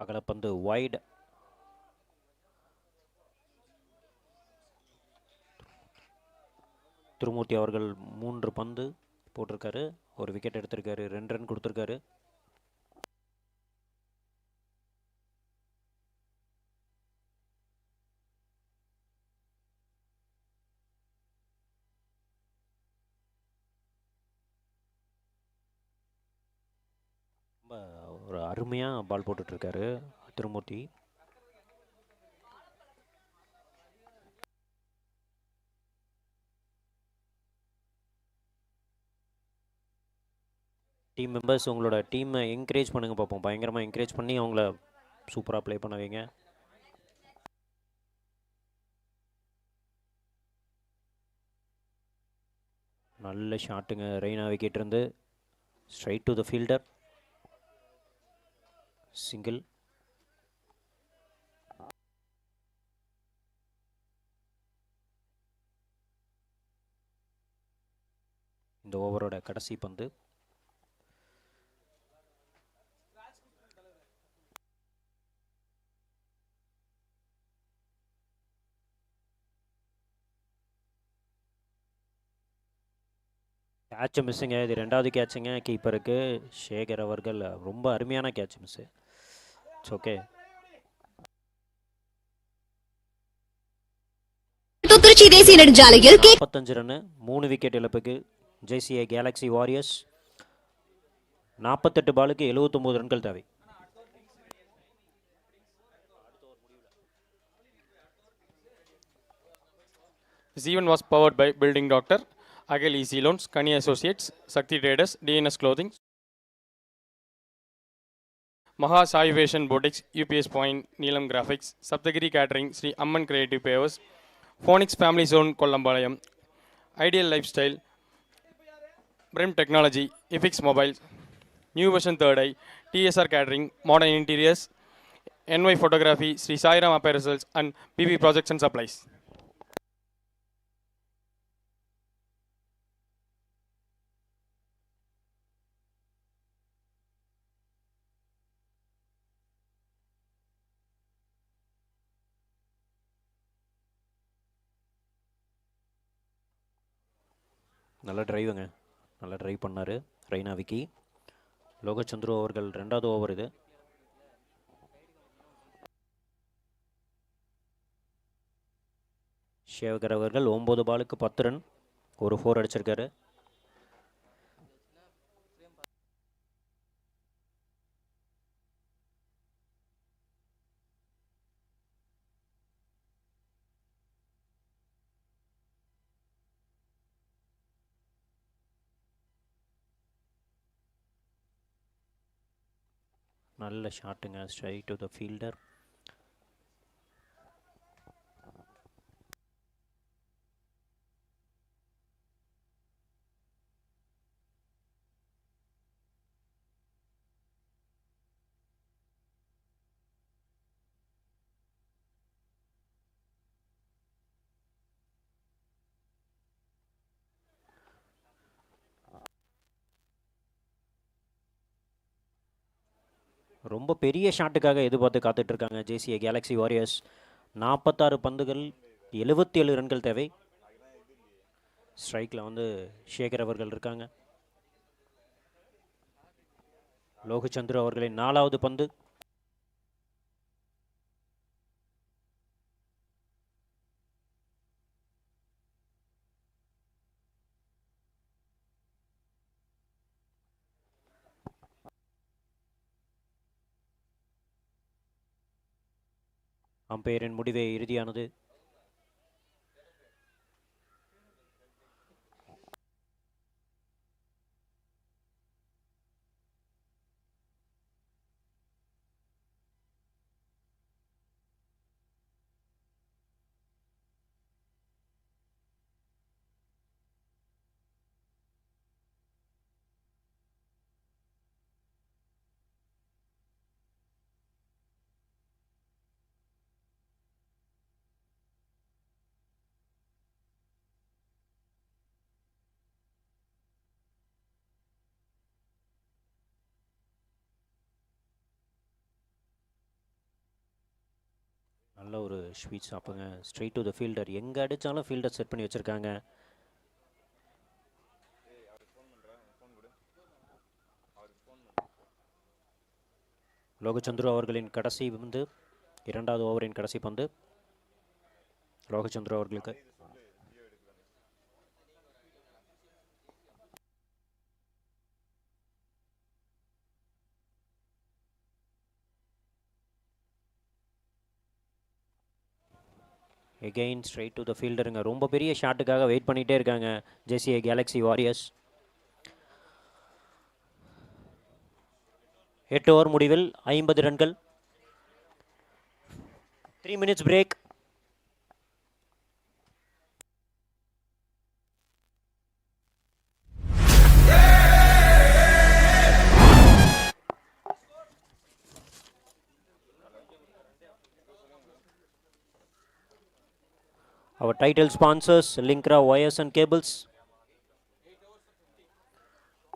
அகலப்பந்து வைட். திருமூர்த்தி அவர்கள் 3 பந்து போட்டிருக்காரு, ஒரு விக்கெட் எடுத்திருக்காரு, 2 ரன் கொடுத்துருக்காரு. ரொம்ப ஒரு அருமையாக பால் போட்டுட்ருக்காரு திருமூர்த்தி. டீம் மெம்பர்ஸ் உங்களோட டீமை என்கரேஜ் பண்ணுங்கள் பார்ப்போம். பயங்கரமாக என்கரேஜ் பண்ணி அவங்கள சூப்பராக ப்ளே பண்ண வைங்க. நல்ல ஷாட்டுங்க ரெய்னா விக்கெட் இருந்து straight to the fielder, single. இந்த ஓவரோட கடைசி பந்து. கேட்ச் மிஸ்ஸுங்க, இது 2வது கேட்சுங்க கீப்பருக்கு. சேகர் அவர்கள் ரொம்ப அருமையான catch miss. It's okay. Trichy தேசிய நெடுஞ்சாலையில் 45 ரன் 3 விக்கெட் இழப்புக்கு ஜேசிஏ கேலக்ஸி வாரியர்ஸ். 48 பாலுக்கு 79 ரன்கள் தேவை. This event was powered by Building Doctor, Agil Easy Loans, Kani Associates, Sakti Traders, DNS Clothing, Maha Salvation Boutiques, UPS Point, Neelam Graphics, Saptagiri Catering, Sri Amman Creative Pavers, Phonix Family Zone, Kollambalayam, Ideal Lifestyle, Brim Technology, Ifix Mobile, New Version Third Eye, TSR Catering, Modern Interiors, NY Photography, Sri Sairam Apparels and PP Projects and Supplies. நல்ல டிரைவுங்க, நல்லா டிரைவ் பண்ணார் ரெய்னா விக்கி. லோகச்சந்திரு அவர்கள் 2வது ஓவர் இது. ஷேவகர் அவர்கள் 9 பாலுக்கு 10 ரன், ஒரு 4 அடிச்சிருக்காரு. நல்ல ஷாட்டுங்க, ஸ்ட்ரைட் டு த ஃபீல்டர். ரொம்ப பெரிய ஷாட்டுக்காக எதிர்பார்த்து காத்துட்ருக்காங்க ஜேசிஏ கேலக்ஸி வாரியர்ஸ். 46 பந்துகள் 77 ரன்கள் தேவை. ஸ்ட்ரைக்கில் வந்து சேகர் அவர்கள் இருக்காங்க. லோகச்சந்திரு அவர்களின் 4வது பந்து. அம்பையரின் முடிவே இறுதியானது. நல்ல ஒரு ஸ்வீட் சாப்புங்க, ஸ்ட்ரெயிட் டு த ஃபீல்டர். எங்கே அடித்தாலும் ஃபீல்டர் செட் பண்ணி வச்சுருக்காங்க. லோகச்சந்திரு அவர்களின் கடைசி பந்து, 2வது ஓவரின் கடைசி பந்து லோகச்சந்திரு அவர்களுக்கு. எகெயின் ஸ்ட்ரைட் டு த ஃபீல்டருங்க. ரொம்ப பெரிய ஷாட்டுக்காக வெயிட் பண்ணிகிட்டே இருக்காங்க ஜேசிஏ கேலக்ஸி வாரியர்ஸ். 8 ஓவர் முடிவில் 50 ரன்கள். 3 minutes break. Our title sponsors Linkra Wires and Cables.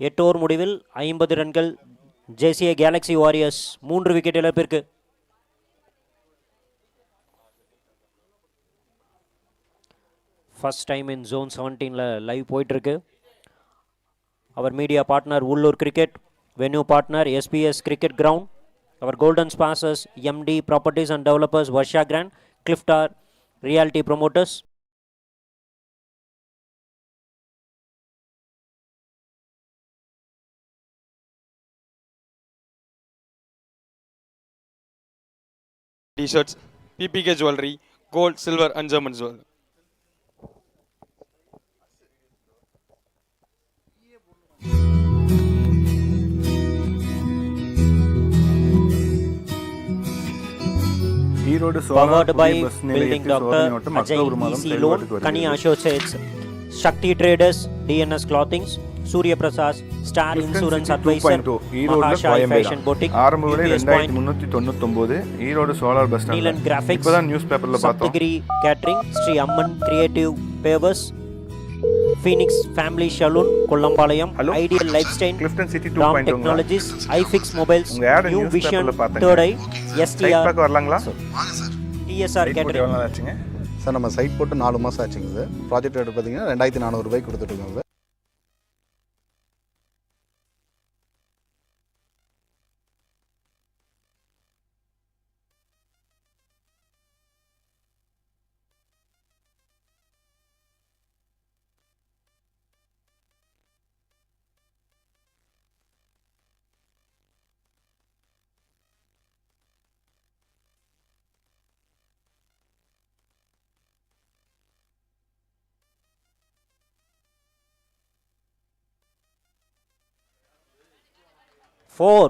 8 over முடிவில் 50 ரன்கள். ஜேசிஏ கேலக்ஸி வாரியர்ஸ் 3 விக்கெட் இழப்பிற்கு. ஃபர்ஸ்ட் டைம் இன் ஜோன் 17ல லைவ் போயிட்டுருக்கு. அவர் மீடியா பார்ட்னர் உள்ளூர் cricket, venue partner SBS cricket ground. Our golden sponsors MD Properties and Developers Varsha Grand, Clifton Realty Promoters. T-shirts, PPK jewelry, gold, silver and German jewelry. Powered by Building Doctor, Ajay EC Loan, Kani Associates, Shakti Traders, DNS Clothings, Surya Prasad, Star Insurance Advisor, Mahashai Fashion Boutique, ஆரம்ப விலை UPS Point, 2399 Erode solar bus stand. Neelan Graphics, இப்பதான் நியூஸ் பேப்பர்ல பார்த்தோம். Saptagiri Catering, Sri Amman Creative Pavers, Phoenix Family Saloon, Kollambalayam, Ideal Lifestyle, Clifton City Dom 2.0 Technologies, iFix Mobiles, உங்க ad New news Vision, paperல பார்த்தேன். Third Eye, சைட் STR, பார்க்க வரலாங்களா? TSR Catering. எவ்வளவு நாள் ஆச்சுங்க? சார் நம்ம சைட் போட்டு 4 மாதம் ஆச்சுங்க சார். ப்ராஜெக்ட் ரேட் பார்த்தீங்கன்னா 2400 ரூபாய்க்கு கொடுத்துட்ருக்கோம் சார்.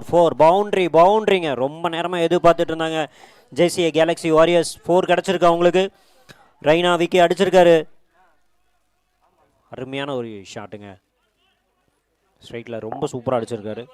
ஃபோர் பவுண்ட்ரிங்க ரொம்ப நேரமாக எதிர்பார்த்துட்டு இருந்தாங்க. ஜேசிஏ கேலக்ஸி வாரியர்ஸ் 4 கிடச்சிருக்கு அவங்களுக்கு. ரெய்னா விக்கி அடிச்சிருக்காரு. அருமையான ஒரு ஷாட்டுங்க. ஸ்ட்ரைட்டில் ரொம்ப சூப்பராக அடிச்சிருக்காரு.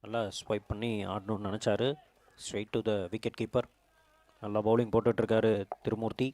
நல்லா ஸ்வைப் பண்ணி ஆடணும்னு நினச்சாரு. Straight to the wicket keeper. நல்லா பவுலிங் போட்டுட்ருக்காரு திருமூர்த்தி.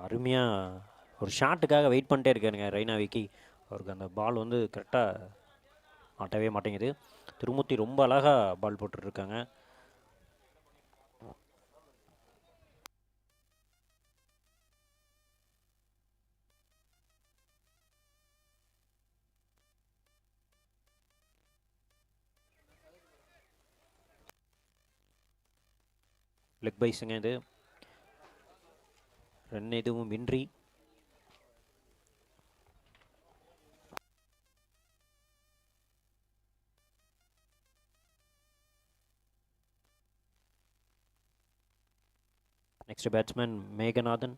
அருமையாக ஒரு ஷாட்டுக்காக வெயிட் பண்ணிட்டே இருக்காருங்க ரெய்னா விக்கி. அவருக்கு அந்த பால் வந்து கரெக்டாக மாட்டவே மாட்டேங்குது. திருமூர்த்தி ரொம்ப அழகாக பால் போட்டுட்ருக்காங்க. லெக் பைஸுங்க இது. ரன் எதுவும் இன்றி நெக்ஸ்ட் பேட்ஸ்மேன் மேகநாதன்.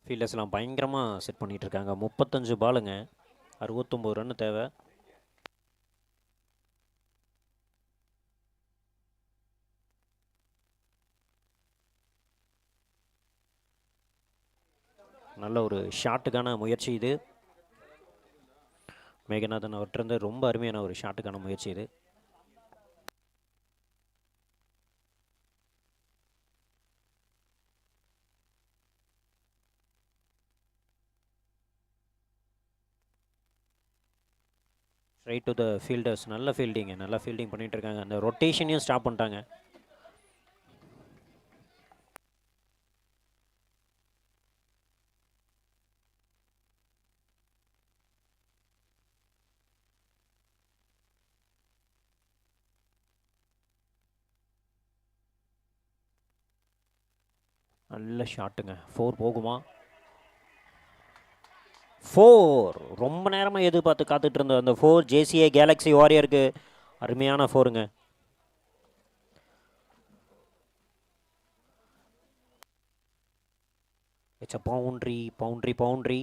ஃபீல்டர்ஸ்லாம் பயங்கரமாக செட் பண்ணிகிட்டு இருக்காங்க. 35 பாலுங்க, 69 ரன் தேவை. நல்ல ஒரு ஷாட்டுக்கான முயற்சி இது. மேகநாதன் அவற்றிருந்து ரொம்ப அருமையான ஒரு ஷாட்டுக்கான முயற்சி இது. Right to the fielders. நல்ல ஃபீல்டிங்க, நல்லா ஃபீல்டிங் பண்ணிட்டு இருக்காங்க. அந்த ரொட்டேஷனையும் ஸ்டாப் பண்ணிட்டாங்க. நல்ல ஷாட்டுங்க. 4 போகுமா? 4. ரொம்ப நேரமாக எதிர்பார்த்து காத்துட்டு இருந்த அந்த 4 ஜேசிஏ கேலக்ஸி வாரியருக்கு அருமையான 4ங்க. It's a boundary boundary boundary.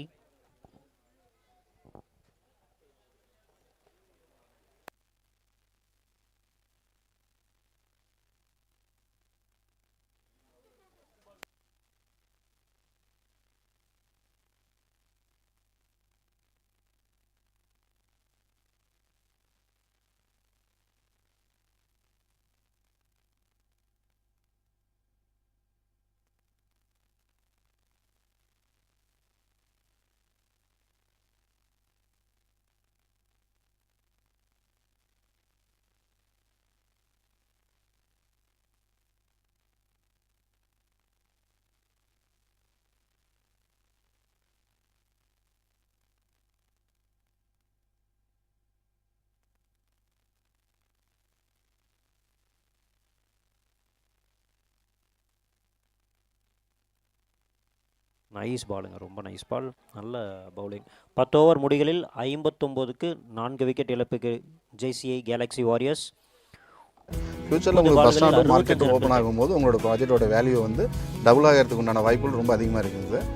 Nice பாலுங்க, ரொம்ப நைஸ் பால், நல்ல பவுலிங். 10 ஓவர் முடிகளில் 59க்கு 4 விக்கெட் இழப்புக்கு ஜேசிஐ கேலக்ஸி வாரியர்ஸ். ஃபியூச்சரில் உங்களுக்கு பஸ் ஸ்டாண்ட் மார்க்கெட் ஓப்பன் ஆகும்போது உங்களோட ப்ராஜெக்டோட வேல்யூ வந்து டபுள் ஆகிறதுக்கு உண்டான வாய்ப்புகள் ரொம்ப அதிகமாக இருக்குங்க சார்.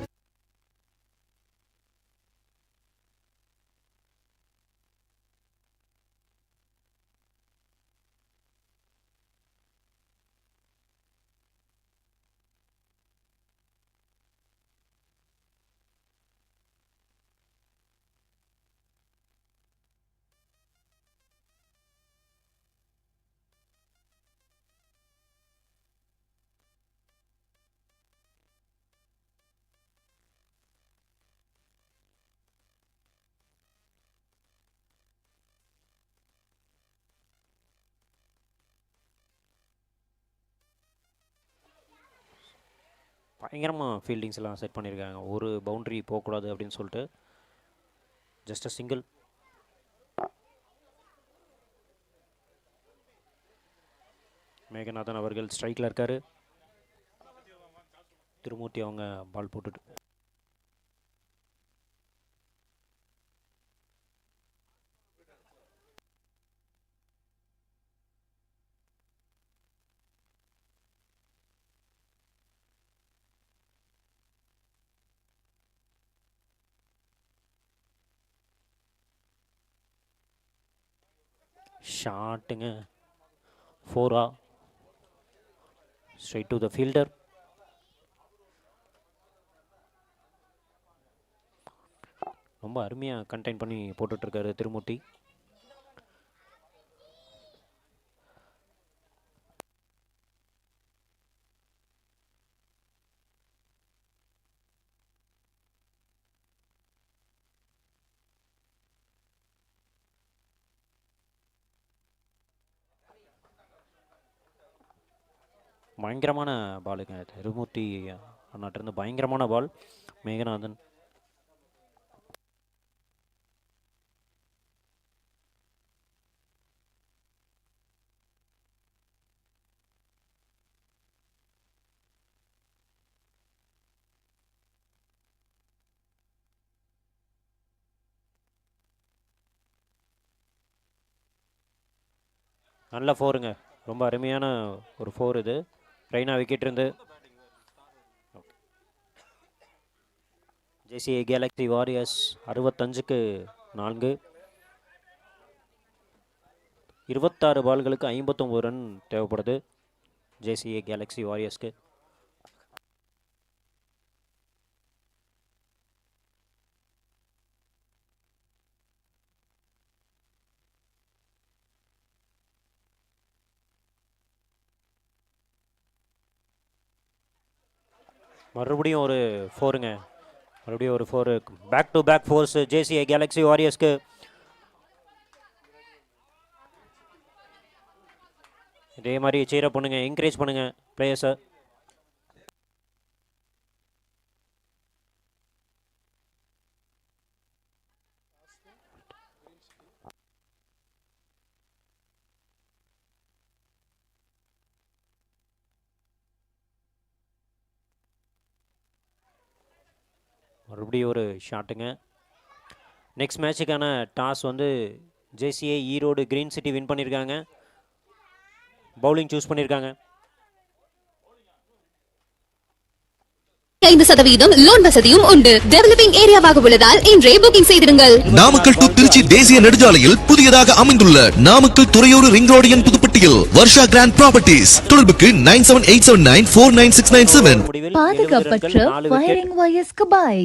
பயங்கரமாக ஃபீல்டிங்ஸ் எல்லாம் செட் பண்ணியிருக்காங்க. ஒரு பவுண்ட்ரி போகக்கூடாது அப்படின்னு சொல்லிட்டு. Just a single. மேகநாதன் அவர்கள் ஸ்ட்ரைக்கில் இருக்கார். திருமூர்த்தி அவங்க பால் போட்டுட்டு ஷாட்டுங்க. 4 ஸ்ட்ரைட் டு த ஃபீல்டர். ரொம்ப அருமையாக கண்டெயின் பண்ணி போட்டுட்ருக்காரு திருமூர்த்தி. பயங்கரமான பாலுங்க திருமூர்த்தி அண்ணாட்டிருந்து, பயங்கரமான பால். மேகநாதன் நல்ல 4ங்க, ரொம்ப அருமையான ஒரு 4 இது. ரெய்னா விக்கெட் இருந்து ஜேசிஐ கேலக்ஸி வாரியர்ஸ் 65க்கு 4. 26 பால்களுக்கு 59 ரன் தேவைப்படுது ஜேசிஐ கேலக்ஸி வாரியர்ஸ்க்கு. மறுபடியும் ஒரு 4ங்க, மறுபடியும் ஒரு 4. Back to back 4s JCI Galaxy வாரியர்ஸ்க்கு. இதே மாதிரி சீரப் பண்ணுங்க, என்கரேஜ் பண்ணுங்க பிளேயர்ஸை. மறுபடியும் ஒரு ஷாட்டுங்க. நெக்ஸ்ட் மேட்சுக்கான டாஸ் வந்து JCA Erode green City win பண்ணியிருக்காங்க. பவுலிங் சூஸ் பண்ணியிருக்காங்க. 5% லோன் வசதியும் உண்டு. டெவலப்பிங் ஏரியாவாக உள்ளதால் இன்றே புக்கிங் செய்திடுங்கள். நாமக்கல் டு திருச்சி தேசிய நெடுஞ்சாலையில் புதியதாக அமைந்துள்ள Namakkal Thuraiyur ring road N புதுப்பட்டியில் வர்ஷா கிராண்ட் ப்ராப்பர்ட்டிஸ். தொடர்புக்கு 9787949697. பாதுகாப்பற்ற வயரிங் வயர்ஸ்க்கு பாய்.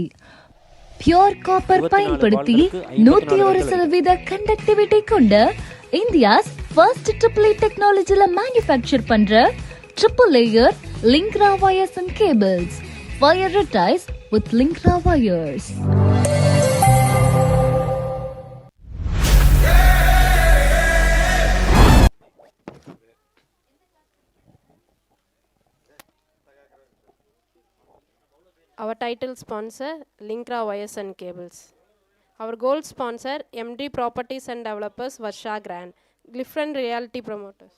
பியூர் காப்பர் பயன்படுத்தி 101% கண்டக்டிவிட்டி கொண்ட இந்தியாஸ் ஃபர்ஸ்ட் ட்ரிபிள் டெக்னாலஜில மேனுஃபேக்சர் பண்ற triple layer லிங்க்ரா wires and cables. Wire ties with Linkra wires. Our title sponsor Linkra wires and cables. Our gold sponsor MD Properties and Developers Varsha Grand, Clifton Realty Promoters.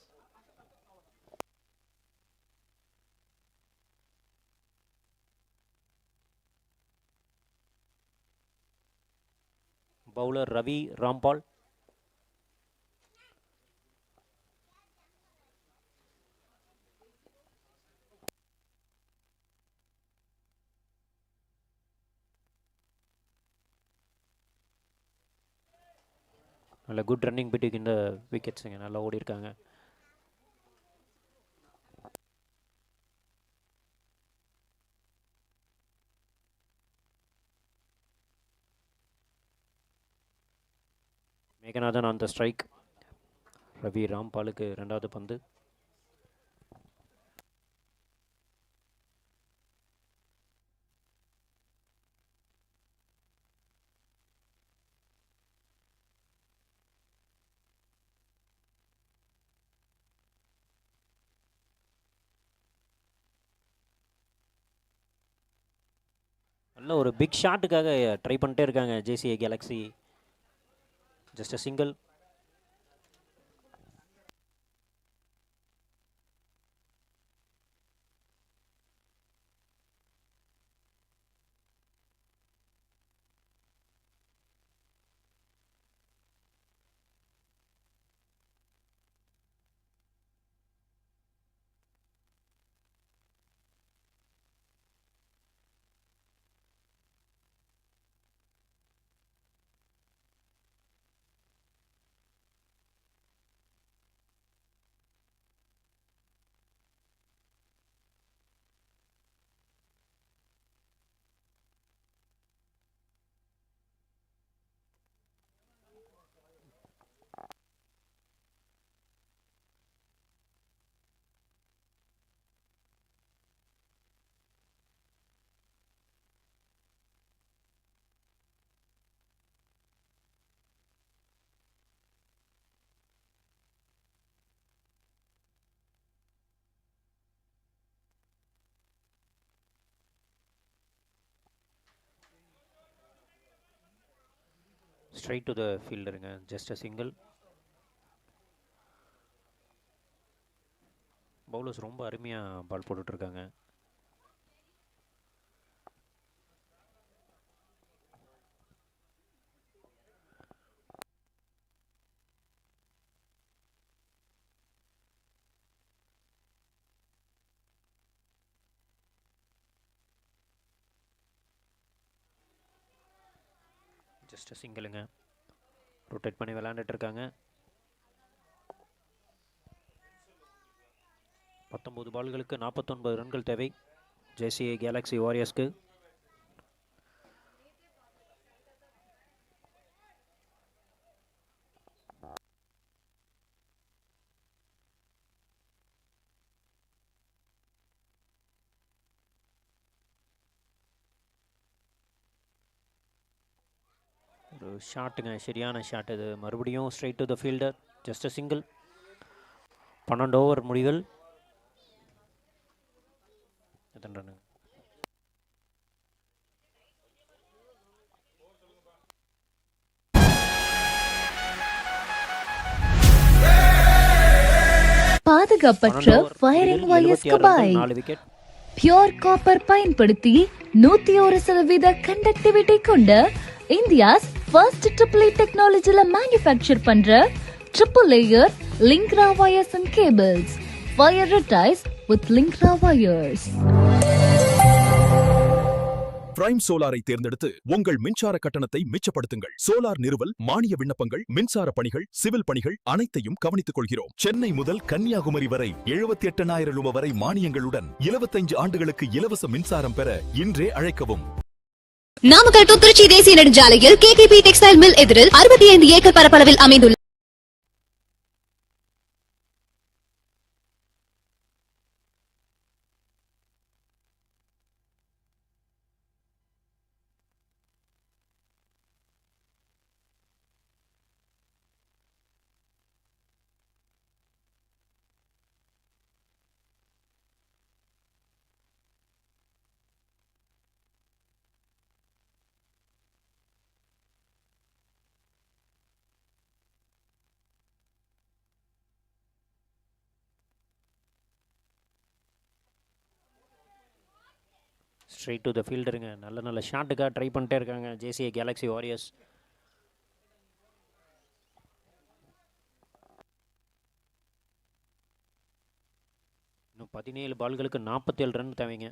Bowler Ravi Rampal. நல்ல குட் ரன்னிங் பிட்வீன் இந்த விக்கெட்ஸுங்க, நல்லா ஓடி இருக்காங்க. Meganathan on the strike. Ravi ராம்பாலுக்கு ரெண்டாவது பந்து. நல்ல ஒரு பிக் ஷாட்டுக்காக ட்ரை பண்ணிட்டே இருக்காங்க JCA Galaxy. Just a single. Straight to the ஃபீல்டருங்க, ஜஸ்ட் அ சிங்கிள். பவுலர்ஸ் ரொம்ப அருமையாக பால் போட்டுட்ருக்காங்க. ஜஸ்ட் சிங்கிளுங்க. ரொட்டேட் பண்ணி விளையாண்டுட்டு இருக்காங்க. 19 பால்களுக்கு 49 ரன்கள் தேவை ஜேசிஏ கேலக்ஸி வாரியர்ஸ்க்கு. ஒரு ஷாட்டுங்க, சரியான ஷாட் இது. மறுபடியும் straight to the fielder, just a single. 12 over முடிவில் எத்தனை ரன்? பாதுகாப்பற்ற ஃபயரிங் வயர்ஸ்க்கு பாய். 4 விக்கெட். பியோர் காப்பர் பயன்படுத்தி 101% கண்டக்டிவிட்டி கொண்ட இந்தியாஸ் ஃபர்ஸ்ட் ட்ரிபிள் டெக்னாலஜில மேனுஃபேக்சர் பண்ற triple layer லிங்க்ரா wires and cables. Fire retires with Linkra wires. Prime சோலாரை தேர்ந்தெடுத்து உங்கள் மின்சார கட்டணத்தை மிச்சப்படுத்துங்கள். சோலார் நிறுவல், மானிய விண்ணப்பங்கள், மின்சார பணிகள், சிவில் பணிகள் அனைத்தையும் கவனித்துக் கொள்கிறோம். சென்னை முதல் கன்னியாகுமரி வரை 78,000 ரூபாய் வரை மானியங்களுடன் 25 ஆண்டுகளுக்கு இலவச மின்சாரம் பெற இன்றே அழைக்கவும். நாமக்கல் டு திருச்சி தேசிய நெடுஞ்சாலையில் கேகேபி டெக்ஸ்டைல் மில் எதிரில் 65 ஏக்கர் பரப்பளவில் அமைந்துள்ள ஸ்ட்ரெயிட் டு த ஃபீல்டருங்க. நல்ல நல்ல ஷாட்டுக்காக ட்ரை பண்ணிட்டே இருக்காங்க ஜேசிஏ கேலக்ஸி வாரியர்ஸ். இன்னும் 17 பால்களுக்கு 47 ரன் தேவைங்க.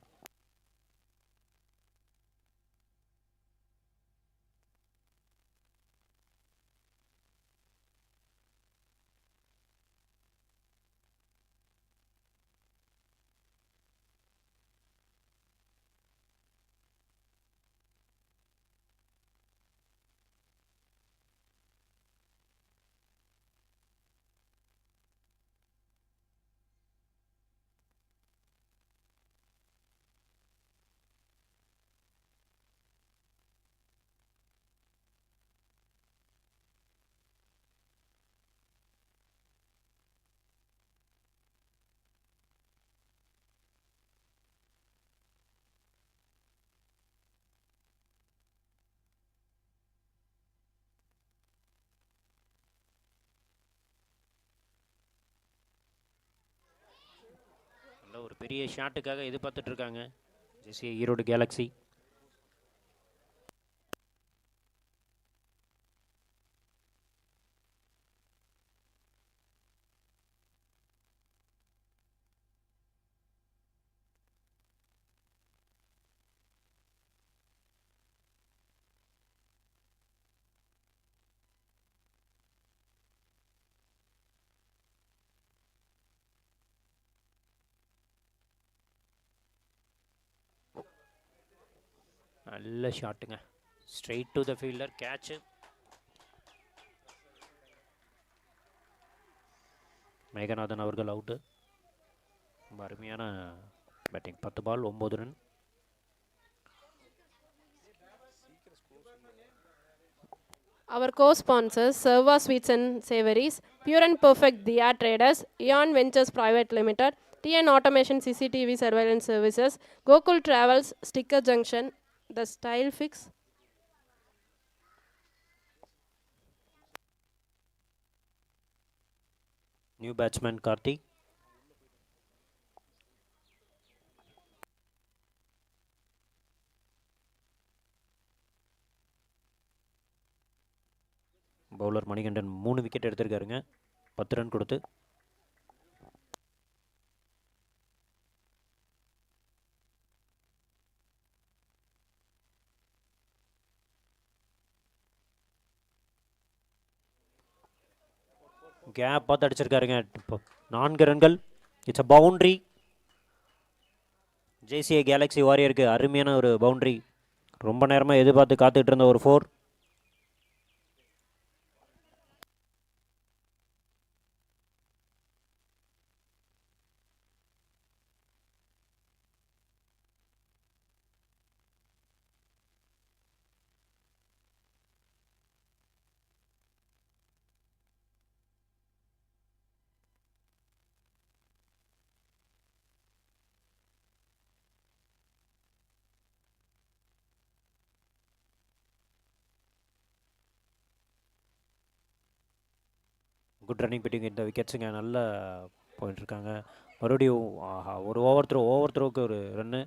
ஒரு பெரிய ஷாட்டுக்காக எதிர்பார்த்துட்டு இருக்காங்க ஜேசிஏ ஈரோடு கேலக்ஸி. நல்ல ஷாட்டுங்க. Straight to the fielder, catch. Meganathan அவர்கள் அவுட்டு. ரொம்ப அருமையான batting. 10 ball 9 run. Our co-sponsors Serva Sweets and Savories, Pure and Perfect Diya Traders, Eon Ventures Private Limited, TN Automation CCTV Surveillance Services, Gokul Travels, Sticker Junction, The Style Fix. New batsman Karthik. Bowler Manikandan 3 wicket எடுத்திருக்காருங்க, 10 ரன் கொடுத்து. கேப் பார்த்து அடிச்சிருக்காருங்க. 4 ரன்கள். It's a boundary. JCA Galaxy வாரியருக்கு அருமையான ஒரு பவுண்ட்ரி. ரொம்ப நேரமாக எதிர்பார்த்து காத்துக்கிட்டு இருந்த ஒரு 4. குட் ரன்னிங் பிட்டிங் இந்த விக்கெட்ஸுங்க, நல்ல போயிட்டுருக்காங்க. மறுபடியும் ஆஹா, ஒரு ஓவர் த்ரோவுக்கு ஒரு run.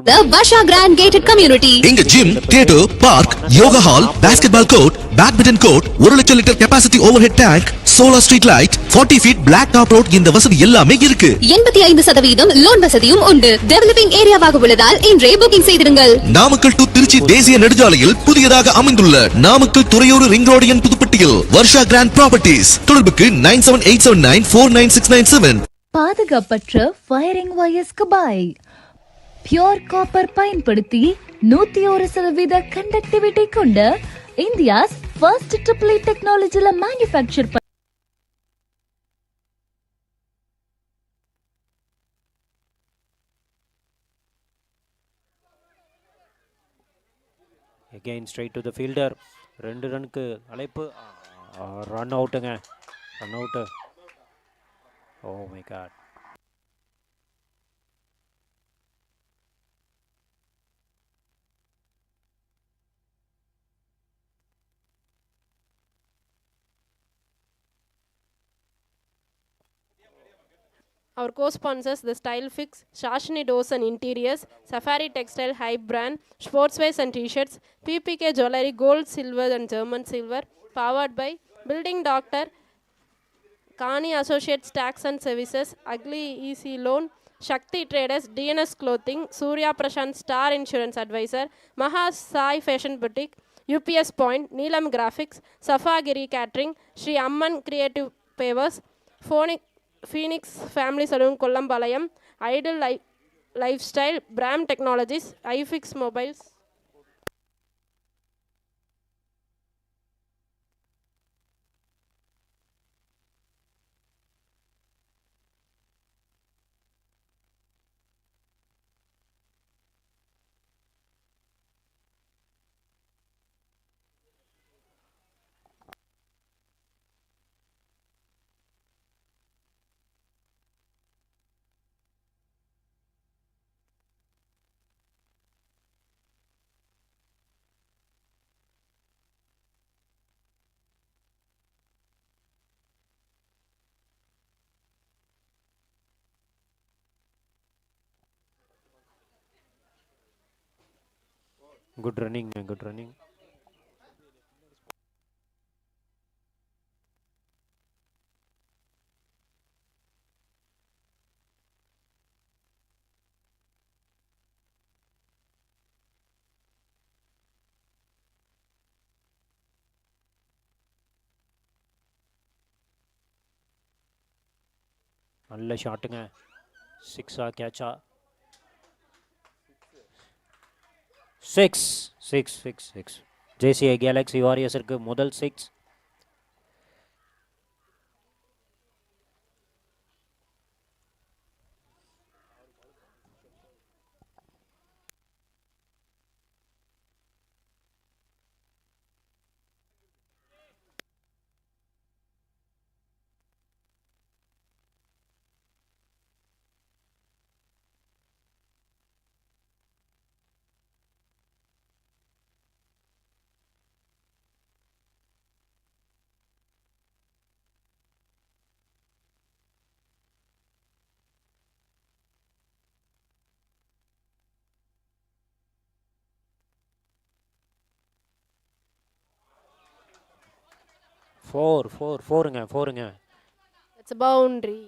The Basha Grand Gated Community. இங்க gym, theatre, park, yoga hall, basketball court, badminton court, 1 லட்சம் litre capacity overhead tank, solar street light, 40 feet black top road, இந்த வசதி எல்லாமே இருக்கு. 85% லோன் வசதியும் உண்டு. டெவலப்பிங் ஏரியாவாக உள்ளதால் இன்றே புக்கிங் செய்திருங்கள். நாமக்கல் டு திருச்சி தேசிய நெடுஞ்சாலையில் புதியதாக அமைந்துள்ள Namakkal Thuraiyur ring road N புதுப்பட்டியில் வர்ஷா கிராண்ட் ப்ராப்பர்ட்டிஸ். தொடர்புக்கு 9787949697. பாதுகாப்பற்ற ஃபயரிங் வயர்ஸ்க்கு பாய். பியோர் காப்பர் பயன்படுத்தி 101% கண்டக்டிவிட்டி கொண்ட இந்தியாஸ் ஃபர்ஸ்ட் ட்ரிபிள் டெக்னாலஜில manufacture Again straight to the fielder. 2 ரனுக்கு அழைப்பு. ரன் அவுட்டுங்க, run out. Oh my God. Our co-sponsors, the Style Fix, Shashini Doors and Interiors, Safari Textile Hype Brand, Sportswears and T-shirts, PPK Jewelry, Gold, Silver and German Silver, powered by Building Doctor, Kani Associates Tax and Services, Ugly Easy Loan, Shakti Traders, DNS Clothing, Surya Prashant Star Insurance Advisor, Maha Sai Fashion Boutique, UPS Point, Neelam Graphics, Safagiri Catering, Sri Amman Creative Pavers, Phoenix Family Saloon Kollambalayam, Idol Lifestyle, Bram Technologies, iFix Mobiles. Good running, good running. நல்ல ஷாட்டுங்க, 6 கேட்சா. 6 JCI Galaxy Warriors இருக்கு முதல் 6. ஃபோருங்க. It's a boundary.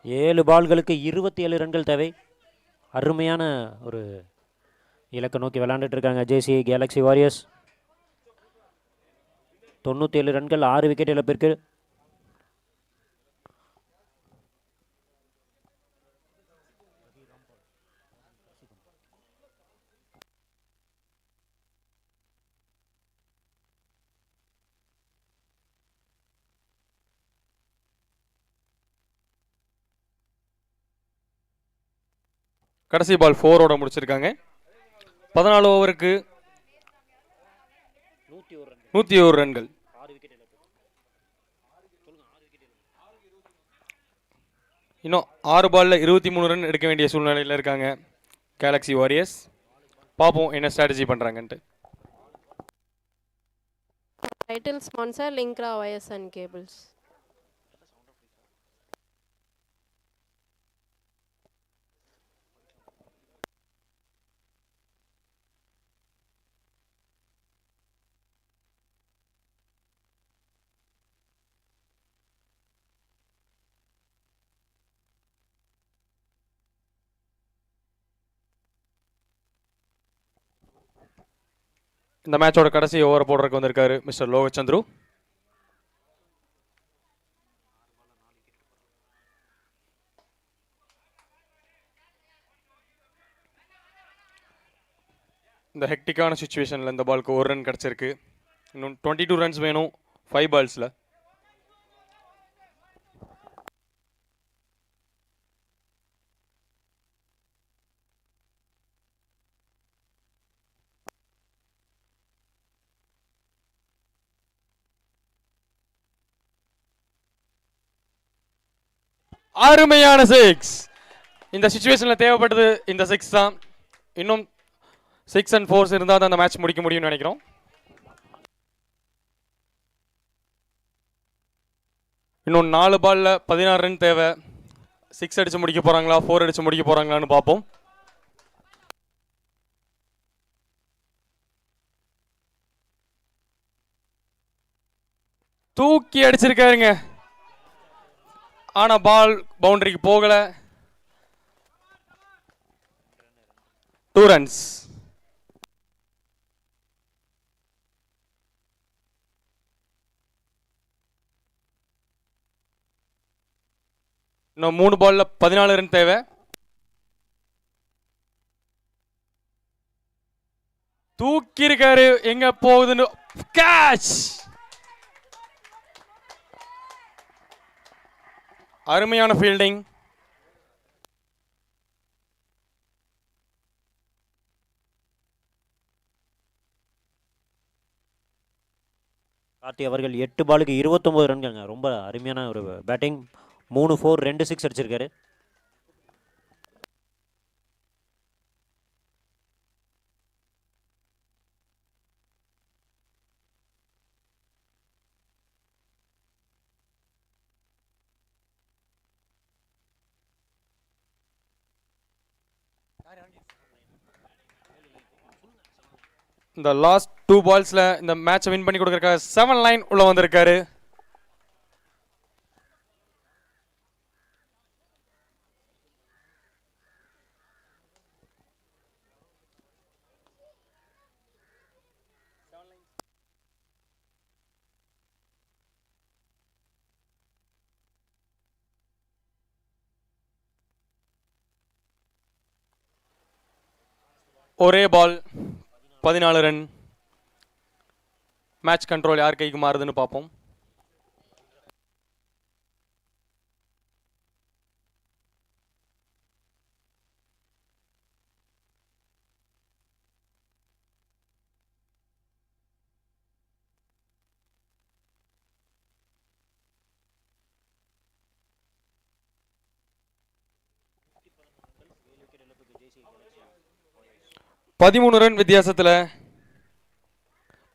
ஏழு பால்களுக்கு 27 ரன்கள் தேவை. அருமையான ஒரு இலக்கை நோக்கி விளையாண்டுட்டு இருக்காங்க JCI Galaxy Warriors. 97 ரன்கள், 6 விக்கெட் இழப்பிற்கு. கடைசி பால் 4 முடிச்சிருக்காங்க. 14 ஓவருக்கு 101 ரன்கள். இன்னும் 6 பாலில் 23 ரன் எடுக்க வேண்டிய சூழ்நிலையில் இருக்காங்க கேலக்ஸி வாரியர்ஸ். பார்ப்போம் என்ன strategy பண்ணுறாங்கன்ட்டு. Title sponsor Linkra Wires and Cables. இந்த மேட்சோட கடைசி ஓவர் போடுறதுக்கு வந்திருக்காரு மிஸ்டர் லோகச்சந்திரு. இந்த ஹெக்டிக்கான சுச்சுவேஷனில் இந்த பாலுக்கு 1 ரன் கிடச்சிருக்கு. இன்னும் 22 ரன்ஸ் வேணும் 5 பால்ஸில். அருமையான 6. இந்த சுச்சுவேஷனில் தேவைப்பட்டது இந்த 6 தான். இன்னும் 6 and 4 இருந்தால் தான் அந்த மேட்ச் முடிக்க முடியும்னு நினைக்கிறோம். இன்னும் 4 பாலில் 16 ரன் தேவை. 6 அடித்து முடிக்க போகிறாங்களா 4 அடித்து முடிக்க போகிறாங்களான்னு பார்ப்போம். தூக்கி அடிச்சிருக்காருங்க. ஆனால் பால் பவுண்டரிக்கு போகலை. 2 ரன்ஸ். இன்னும் 3 பால்ல 14 ரன் தேவை. தூக்கி இருக்காரு. எங்க போகுதுன்னு கேட்ச். அருமையான ஃபீல்டிங். கார்த்தி அவர்கள் 8 பாலுக்கு 29 ரன்கள். ரொம்ப அருமையான ஒரு பேட்டிங். 3 4 2 6 அடிச்சிருக்காரு. இந்த லாஸ்ட் 2 பால்ஸில் இந்த மேட்சை வின் பண்ணி கொடுக்கறதுக்காக 7 லைன் உள்ள வந்திருக்காரு. ஒரே பால் 14 ரன். மேட்ச் கண்ட்ரோல் யார் கைக்கு மாறுதுன்னு பார்ப்போம். பதிமூணு ரன் வித்தியாசத்தில்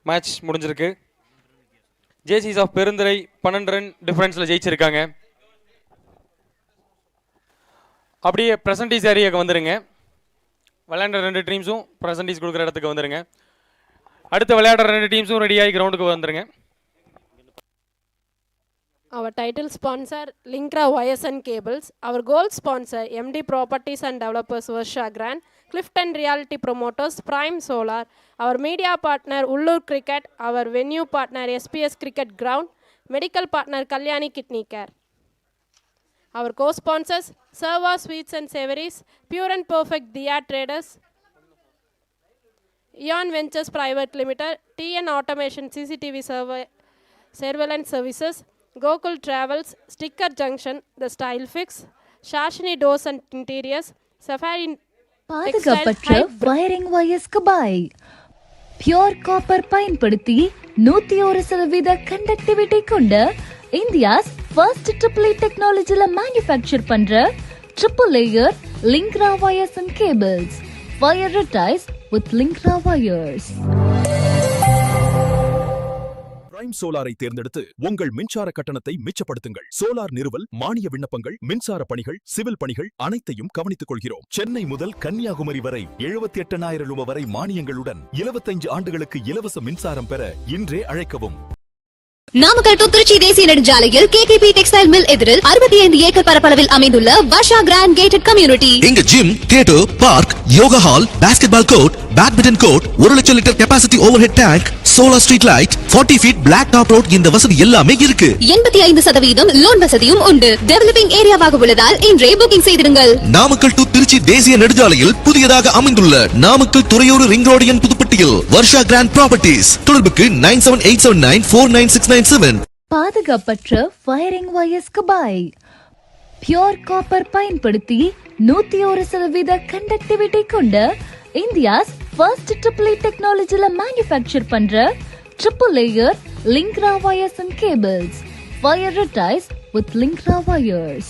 மேட்ச் முடிஞ்சிருக்கு. ஜேசிஸ் ஆஃப் பெருந்துறை 12 ரன் டிஃபரன்ஸில் ஜெயிச்சிருக்காங்க. அப்படியே ப்ரெசன்டீஸ் ஏரியாவுக்கு வந்துடுங்க. விளையாடுற 2 டீம்ஸும் ப்ரெசன்டீஸ் கொடுக்குற இடத்துக்கு வந்துடுங்க. அடுத்து விளையாடுற 2 டீம்ஸும் ரெடியாகி கிரவுண்டுக்கு வந்துடுங்க. Our title sponsor Linkra Wires and Cables. Our gold sponsor MD Properties and Developers Varsha Grand. Clifton Realty Promoters Prime Solar. Our media partner Ullur Cricket. Our venue partner SPS Cricket Ground. Medical partner Kalyani Kidney Care. Our co-sponsors Serva Sweets and Savories, Pure and Perfect Diya Traders, Eon Ventures Private Limited, TN Automation CCTV Surveillance Services, Gokul Travels, Sticker Junction, The Style Fix, Shashini Doors and Interiors, Safari பாதுகாப்பற்ற வயரிங் வயர்ஸ்க்கு பாய். பியூர் காப்பர் பயன்படுத்தி 101% கண்டக்டிவிட்டி கொண்ட இந்தியாஸ் ஃபர்ஸ்ட் ட்ரிபிள் டெக்னாலஜில மேனுஃபேக்சர் பண்ற triple layer லிங்க்ரா wires and cables. Prioritize with Linkra wires. Prime சோலாரை தேர்ந்தெடுத்து உங்கள் மின்சார கட்டணத்தை மிச்சப்படுத்துங்கள். சோலார் நிறுவல், மானிய விண்ணப்பங்கள், மின்சார பணிகள், சிவில் பணிகள் அனைத்தையும் கவனித்துக் கொள்கிறோம். சென்னை முதல் கன்னியாகுமரி வரை 78,000 ரூபாய் வரை மானியங்களுடன் 25 ஆண்டுகளுக்கு இலவச மின்சாரம் பெற இன்றே அழைக்கவும். நாமக்கல் டு திருச்சி தேசிய நெடுஞ்சாலையில் கேகேபி டெக்ஸ்டைல் மில் எதிரில் 65 ஏக்கர் பரப்பளவில் அமைந்துள்ள வர்ஷா கிராண்ட் கேட்டட் கம்யூனிட்டி. இங்க gym, theatre, park, yoga hall, basketball court, badminton court, 1 லட்சம் litre capacity overhead tank, solar street light, 40 feet black top road, இந்த வசதி எல்லாமே இருக்கு. 85% லோன் வசதியும் உண்டு. டெவலப்பிங் ஏரியாவாக உள்ளதால் இன்றே புக்கிங் செய்திருங்கள். நாமக்கல் டு திருச்சி தேசிய நெடுஞ்சாலையில் புதியதாக அமைந்துள்ள Namakkal Thuraiyur ring road N புதுப்பட்டியில் வர்ஷா கிராண்ட் ப்ராப்பர்ட்டிஸ். தொடர்புக்கு 9787949697. பாதுகாப்பற்ற ஃபயரிங் வயர்ஸ்க்கு பாய். பியோர் காப்பர் பயன்படுத்தி 101% கண்டக்டிவிட்டி கொண்ட இந்தியாஸ் ஃபர்ஸ்ட் ட்ரிபிள் டெக்னாலஜில மேனுஃபேக்சர் பண்ற triple layer லிங்க்ரா wires and cables. Prioritize with Linkra wires.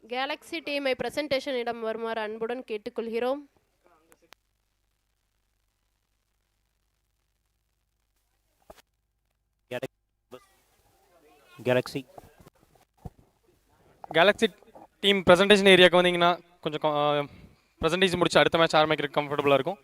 Galaxy டீமை பிரசன்டேஷன் இடம் வருமாறு அன்புடன் கேட்டுக்கொள்கிறோம். கேலக்ஸி டீம் பிரசன்டேஷன் ஏரியாவுக்கு வந்தீங்கன்னா கொஞ்சம் பிரசன்டேஷன் முடிச்சு அடுத்த மேட்ச் ஆரம்பிக்கிறதுக்கு கம்ஃபர்டபுளாக இருக்கும்.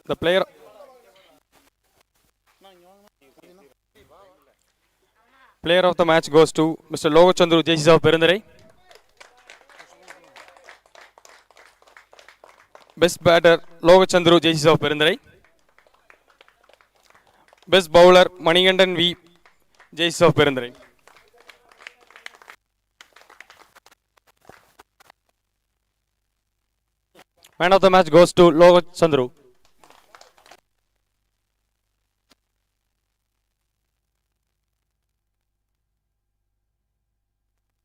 The player of the match goes to Mr. Logachandru JCs of Perundarai. Best batter Logachandru JCs of Perundarai. Best bowler Manigandan V JCs of Perundarai. Man of the match goes to Logachandru.